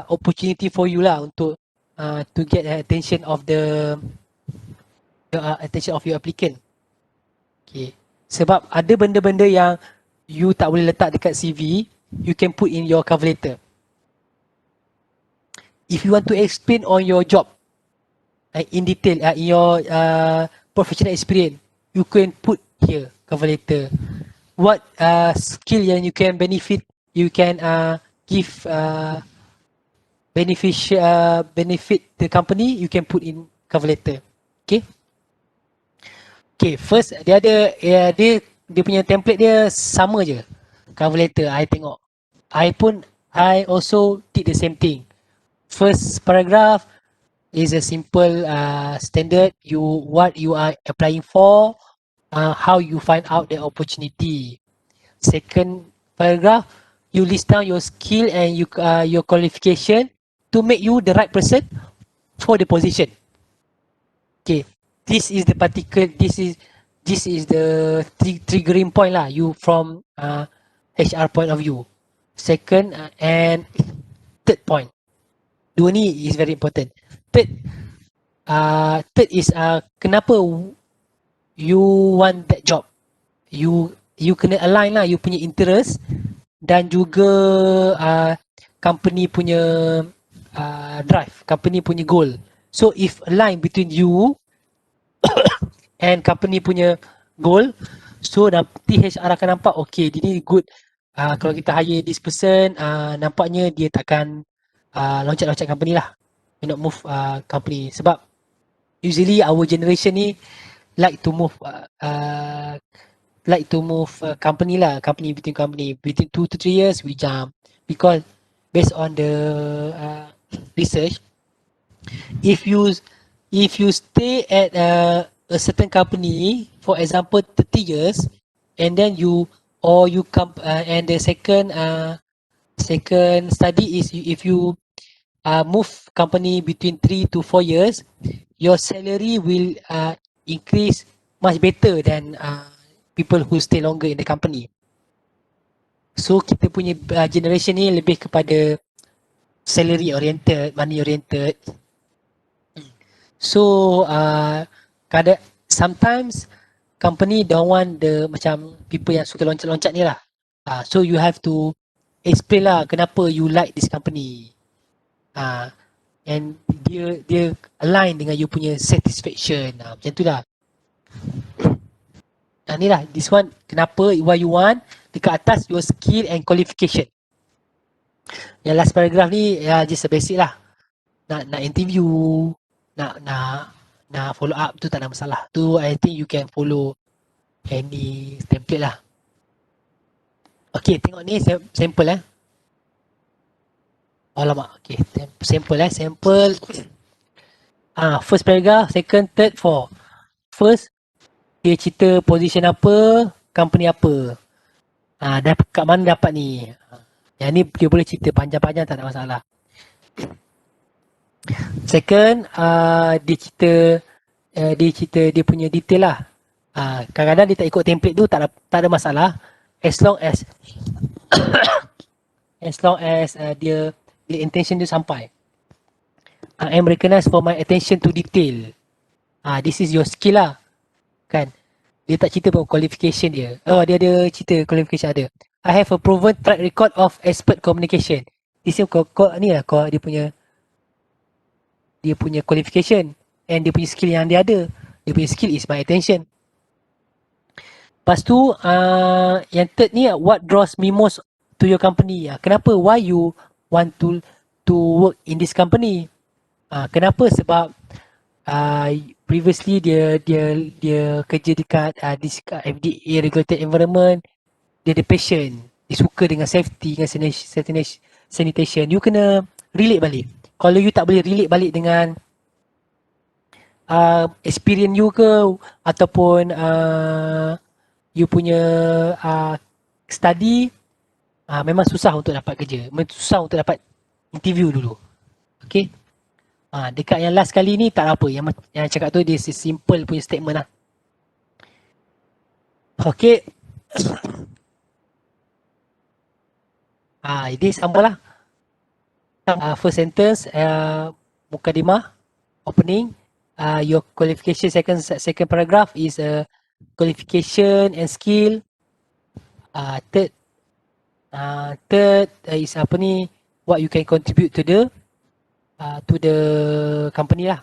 opportunity for you lah untuk to get the attention of attention of your applicant. Okay. Sebab ada benda-benda yang you tak boleh letak dekat CV, you can put in your cover letter. If you want to explain on your job in detail, in your professional experience, you can put here cover letter. What skill yang you can benefit, you can give benefit the company, you can put in cover letter. Okay. Okay, first dia ada dia punya template dia sama je. Cover letter I tengok. I also did the same thing. First paragraph is a simple standard, what you are applying for, how you find out the opportunity. Second paragraph, you list down your skill and your qualification to make you the right person for the position. Okay, this is the triggering point lah, you from HR point of view. Second and third point, dua ni is very important. Third is kenapa you want that job. You kena align lah you punya interest dan juga company punya drive, company punya goal. So if align between you and company punya goal, so nanti HR akan nampak okay, dia ni good, kalau kita hire this person, nampaknya dia takkan loncat-loncat company lah, may not move company. Sebab usually our generation ni like to move company between 2 to 3 years we jump, because based on the research, if you stay at a certain company for example 30 years, and then you come and the second study is if you move company between 3 to 4 years, your salary will increase much better than people who stay longer in the company. So kita punya generation ni lebih kepada salary oriented, money oriented. So sometimes company don't want the macam people yang suka loncat-loncat ni lah. So you have to explain lah kenapa you like this company. And dia align dengan you punya satisfaction. Macam tu lah. Ni lah, this one, kenapa, why you want, dekat atas your skill and qualification. Yang last paragraph ni just a basic lah. Nak interview, nak follow up tu tak ada masalah. Tu I think you can follow any template lah. Okay, tengok ni sample alamak, okay, sample sample. First paragraph, second, third, fourth. First, dia cerita position apa, company apa. Kat mana dapat ni. Yang ni dia boleh cerita panjang-panjang, tak ada masalah. Second, dia cerita dia punya detail lah. Kadang-kadang dia tak ikut template tu, tak ada masalah. As long as dia intention dia sampai. I am recognized for my attention to detail. This is your skill lah. Kan? Dia tak cerita pun qualification dia. Dia ada cerita qualification ada. I have a proven track record of expert communication. This is ni lah dia punya qualification and dia punya skill yang dia ada. Dia punya skill is my attention. Lepas tu yang third ni, what draws me most to your company. Kenapa? Why you want to work in this company? Kenapa? Sebab previously dia kerja dekat this FDA regulated environment. Dia ada passion, dia suka dengan safety, dengan sanitation. You kena relate balik. Kalau you tak boleh relate balik dengan experience you ke, ataupun you punya study, memang susah untuk dapat kerja, susah untuk dapat interview dulu. Okay. Dekat yang last kali ni tak apa, yang cakap tu dia simple punya statement lah. Okay. Ini sambung lah. First sentence, mukadimah, opening. Your qualification, second paragraph is qualification and skill. Third is apa ni, what you can contribute to the company lah.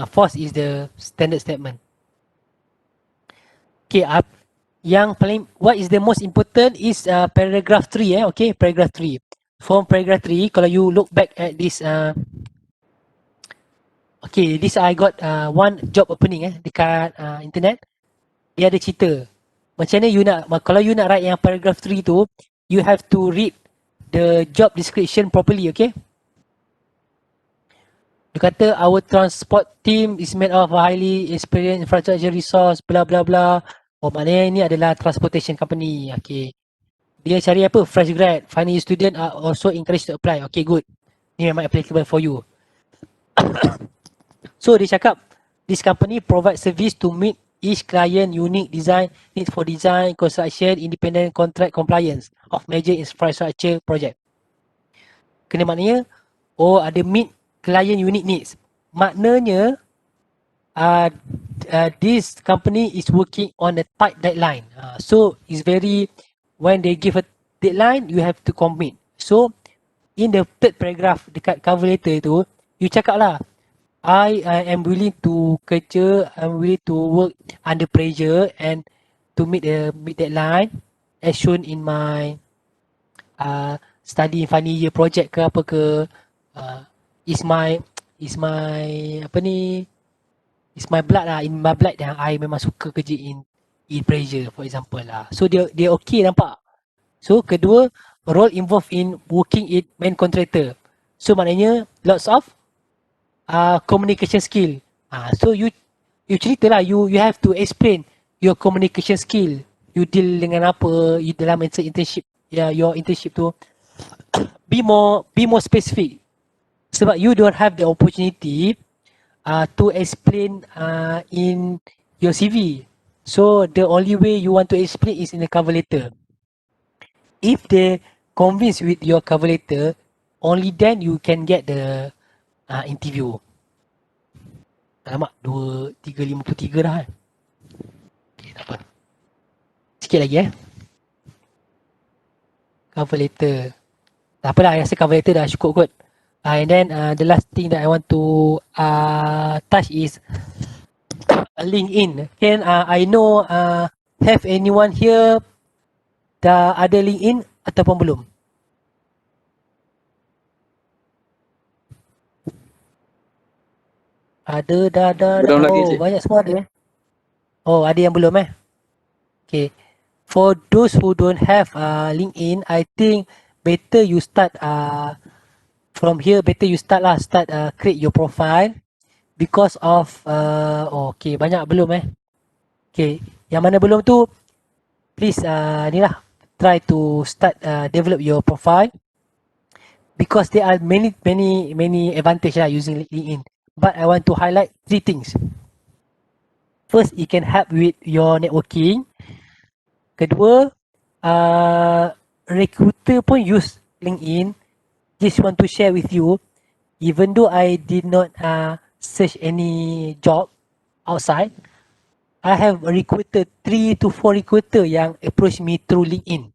Fourth is the standard statement. Okay, yang paling, what is the most important is paragraph 3 okay, paragraph 3. From paragraph 3, kalau you look back at this okay, this I got one job opening dekat internet. Dia ada cerita macam mana you nak, kalau you nak write yang paragraph 3 tu, you have to read the job description properly, okay? Dia kata our transport team is made of highly experienced infrastructure resource bla bla bla. Oh, maknanya ini adalah transportation company. Okay. Dia cari apa? Fresh grad. Final year student are also encouraged to apply. Okay, good. Ini memang applicable for you. So, dia cakap, this company provide service to meet each client unique design need for design, construction, independent contract compliance of major infrastructure project. Kena maknanya, ada meet client unique needs. Maknanya, this company is working on a tight deadline. So it's very, when they give a deadline, you have to commit. So in the third paragraph dekat cover letter tu, you cakap lah, I am willing to kerja, I'm willing to work under pressure and to meet the deadline as shown in my study final year project ke apa ke. Is my apa ni, it's my blood lah, in my blood yang I memang suka kerja in pressure for example lah. So dia okay nampak. So kedua, role involved in working in main contractor. So maknanya lots of communication skill. So you cerita lah, you have to explain your communication skill. You deal dengan apa, you dalam internship, your internship tu. Be more specific. Sebab you don't have the opportunity to explain in your CV. So the only way you want to explain is in the cover letter. If they convince with your cover letter, only then you can get the interview. Alamak, 3:53 dah kan. Okay, tak apa. Sikit lagi cover letter. Tak apalah, I rasa cover letter dah cukup kot. And then the last thing that I want to touch is LinkedIn. Can I know have anyone here dah ada LinkedIn ataupun belum? Ada dah. Belum lagi, Cik. Banyak semua ada Oh, ada yang belum Okay. For those who don't have LinkedIn, I think better you start from here, better you start create your profile because of okay, banyak belum okay, yang mana belum tu please ni lah, try to start develop your profile because there are many advantage lah using LinkedIn, but I want to highlight 3 things. First, it can help with your networking. Kedua, recruiter pun use LinkedIn. Just want to share with you, even though I did not search any job outside, I have recruited 3 to 4 recruiter yang approach me through LinkedIn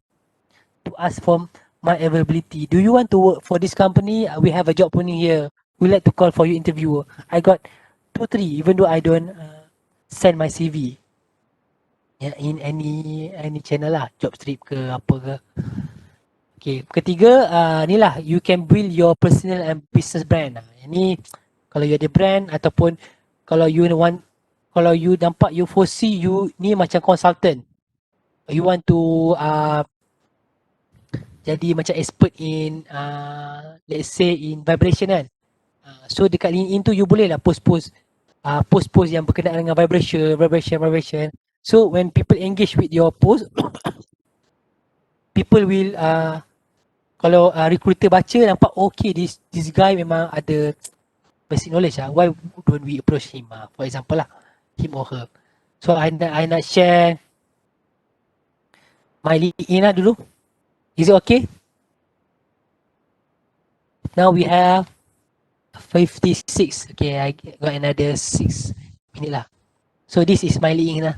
to ask for my availability. Do you want to work for this company? We have a job opening here. We like to call for you interview. I got 2, 3, even though I don't send my CV in any channel lah, job strip ke apa ke. Okay, ketiga, ni lah, you can build your personal and business brand. Ini kalau you ada brand ataupun kalau you nampak you foresee you ni macam consultant. You want to jadi macam expert in let's say in vibration kan. So dekat LinkedIn tu you boleh lah post yang berkenaan dengan vibration. So when people engage with your post, people will kalau recruiter baca nampak okay, this guy memang ada basic knowledge why don't we approach him for example lah, him or her. So I nak share my LinkedIn lah dulu. Is it okay? Now we have 56. Okay, I got another 6 minutes lah. So this is my LinkedIn.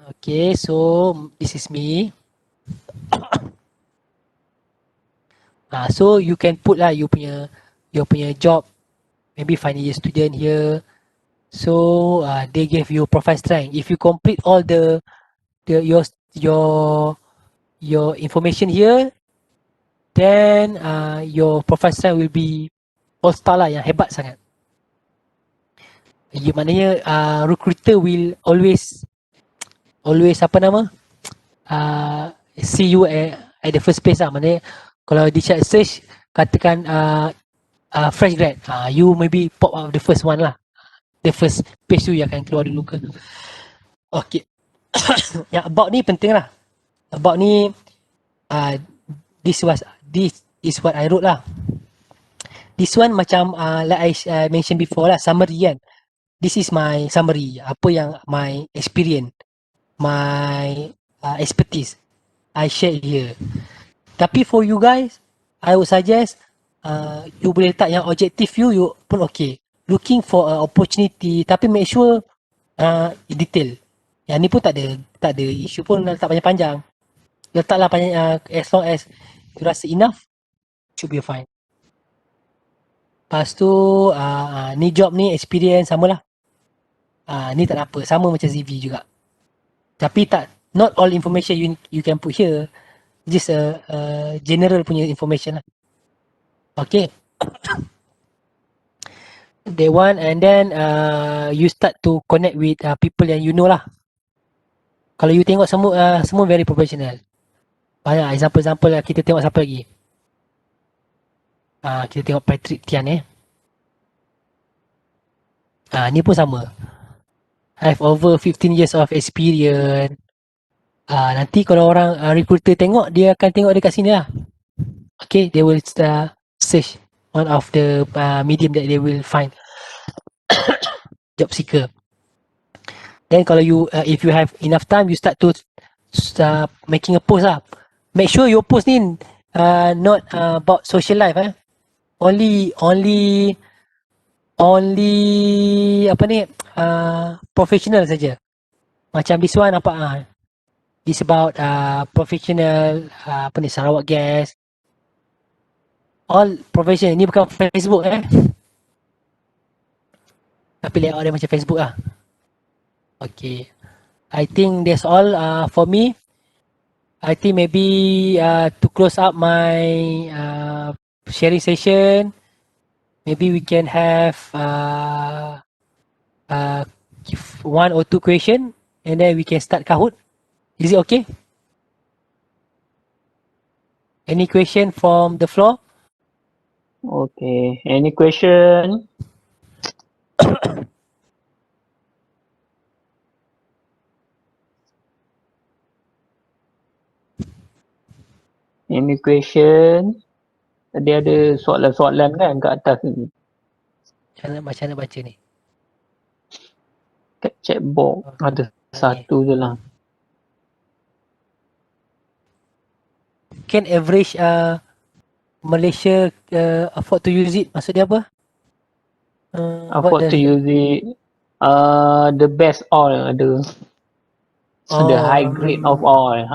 Okay, so this is me. So you can put lah your punya job, maybe final year student here. So they give you profile strength. If you complete all the your your information here, then your profile strength will be all star lah, yang hebat sangat. Maknanya recruiter will always apa nama see you at the first place lah. Maknanya kalau di chat search katakan fresh grad, you maybe pop out the first one lah, the first page tu yang akan keluar dulu ke. Okay. Yang about ni penting lah. About ni this is what I wrote lah. This one macam like I mentioned before lah, summary kan. This is my summary, apa yang my experience, my expertise I share here. Tapi for you guys, I would suggest you boleh letak yang objective you pun okay. Looking for a opportunity, tapi make sure detail. Yang ni pun tak ada isu pun letak panjang-panjang. Letaklah panjang, as long as you rasa enough, should be fine. Lepas tu ni job ni experience sama lah. Ni tak ada apa, sama macam CV juga. Tapi not all information you can put here. Just a general punya information lah. Okay. Day one, and then you start to connect with people yang you know lah. Kalau you tengok semua very professional. Banyak example lah, kita tengok siapa lagi. Kita tengok Patrick Tian ni pun sama. I have over 15 years of experience. Nanti kalau orang recruiter tengok, dia akan tengok dekat sini lah. Okay, they will search one of the medium that they will find job seeker. Then kalau you if you have enough time, you start to making a post lah. Make sure your post ni not about social life only apa ni professional saja. Macam this one apa it's about professional apa ni Sarawak Gas, all professional. Ni bukan Facebook tapi layout dia macam Facebook lah. Okay, I think that's all for me. I think maybe to close up my sharing session, maybe we can have one or two question, and then we can start Kahoot. Is it okay? Any question from the floor? Okay. Any question? Any question? Tadi ada soalan-soalan kan kat atas ni. Macam mana baca ni? Kat chat box ada satu je lah. Can average Malaysia afford to use it? Maksud dia apa? Afford to use it. The best oil ada. So the high grade of oil.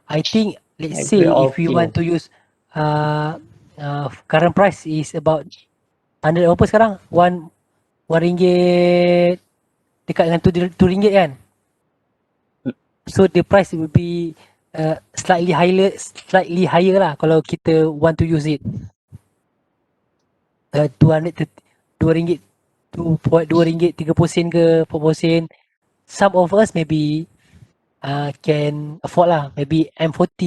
I think let's High say grade if of we kilo. want to use current price is about 100 apa sekarang? One ringgit dekat dengan two ringgit kan? So the price will be slightly higher lah kalau kita want to use it. 2 ringgit 2 ringgit 30 sen ke 40 sen. Some of us maybe can afford lah. Maybe M40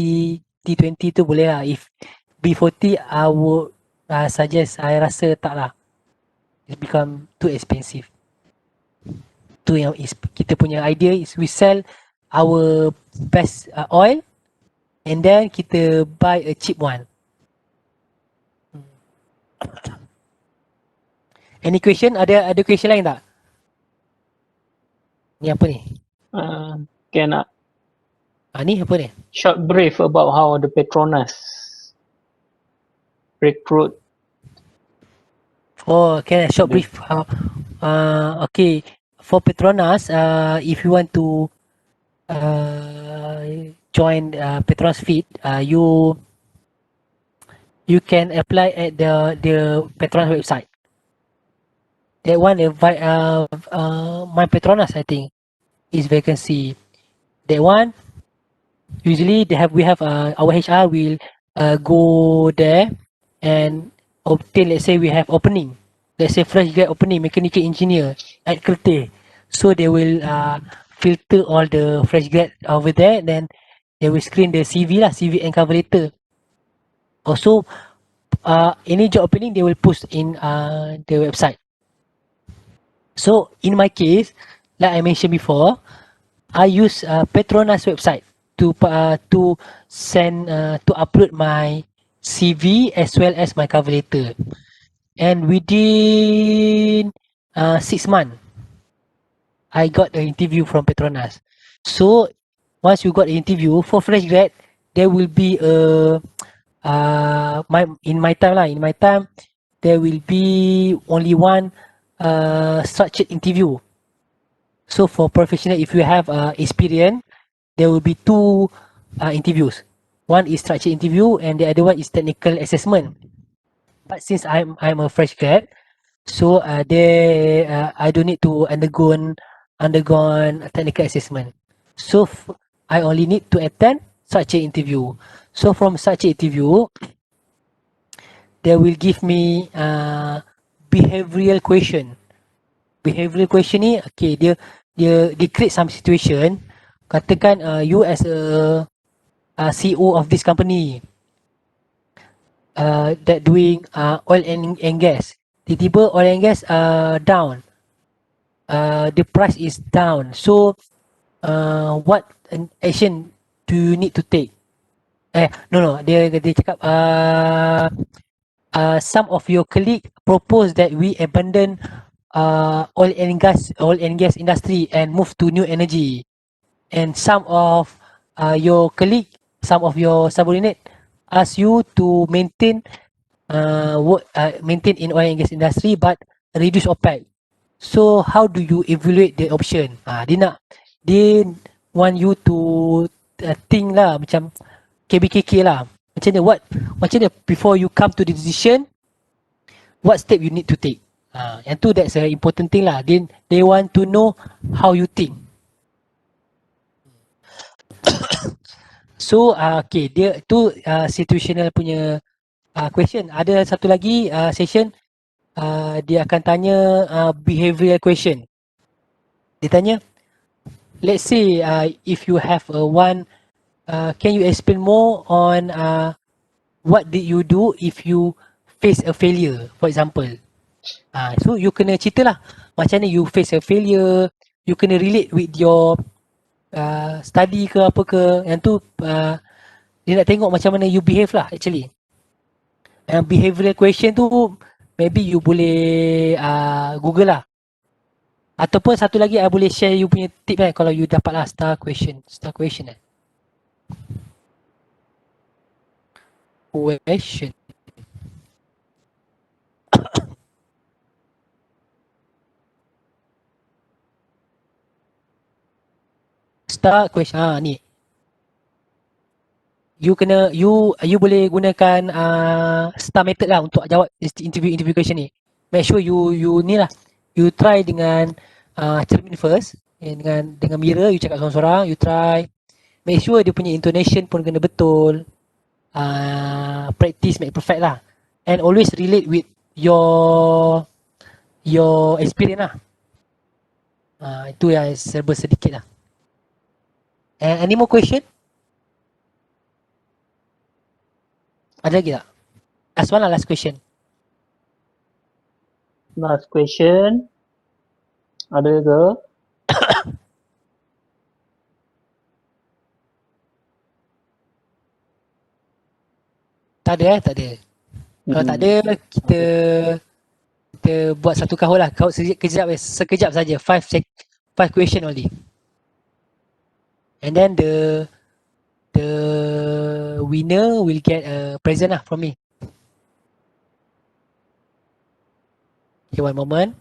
T20 tu boleh lah. If B40 I would suggest, I rasa tak lah. It become too expensive. Tu yang kita punya idea is we sell our best oil and then kita buy a cheap one. Any question? Ada question lain tak? Ni apa ni? Can Ni apa ni? short brief about how the Petronas recruit. Oh, can I short brief Okay, for Petronas, if you want to join Petronas Fit, you can apply at the Petronas website. That one my Petronas, I think, is vacancy. That one usually we have our HR will go there and obtain, let's say we have opening, let's say fresh grad opening mechanical engineer at Kerteh, so they will filter all the fresh grad over there, then they will screen the CV lah, CV and cover letter. Also any job opening they will post in the website. So in my case, like I mentioned before, I use Petronas website to send to upload my CV as well as my cover letter. And within 6 months, I got the interview from Petronas. So once you got the interview for fresh grad, there will be a in my time lah. In my time, there will be only one structured interview. So for professional, if you have experience, there will be two interviews. One is structured interview and the other one is technical assessment. But since I'm a fresh grad, so I don't need to undergone a technical assessment. So I only need to attend structured interview. So from structured interview, they will give me behavioral question. Behavioral question ni, okay, dia create some situation. Katakan you as a CEO of this company that doing oil and gas. Tiba-tiba oil and gas down. The price is down. So what action do you need to take? No, dia cakap some of your colleague propose that we abandon oil and gas industry and move to new energy. And some of your colleague, some of your subordinate ask you to maintain maintain in oil and gas industry but reduce OPEC. So how do you evaluate the option? Dia want you to think lah, macam KBKK lah. Macam mana before you come to the decision, what step you need to take. Yang tu that's a important thing lah. They want to know how you think. So okay, dia tu situational punya question. Ada satu lagi session dia akan tanya behavioral question. Dia tanya, let's say if you have one can you explain more on what did you do if you face a failure, for example. So you kena cerita lah macam mana you face a failure, you kena relate with your study ke apa ke. Yang tu dia nak tengok macam mana you behave lah actually. Behavioral question tu maybe you boleh Google lah. Ataupun satu lagi I boleh share you punya tip kan, kalau you dapat lah star question question. Star question ni. You boleh gunakan star method lah untuk jawab interview question ni. Make sure you ni lah, you try dengan cermin first, dengan mirror you cakap sorang-sorang, you try make sure dia punya intonation pun kena betul. Practice make perfect lah, and always relate with your experience lah. Itu yang serba sedikit lah. Any more question? Ada lagi tak? Last question. Last question. Ada ke? Tak ada. Kalau tak ada, kita buat satu kahut lah. Kahut sekejap saja. 5 question only. And then the winner will get a present lah from me. Okay, one moment.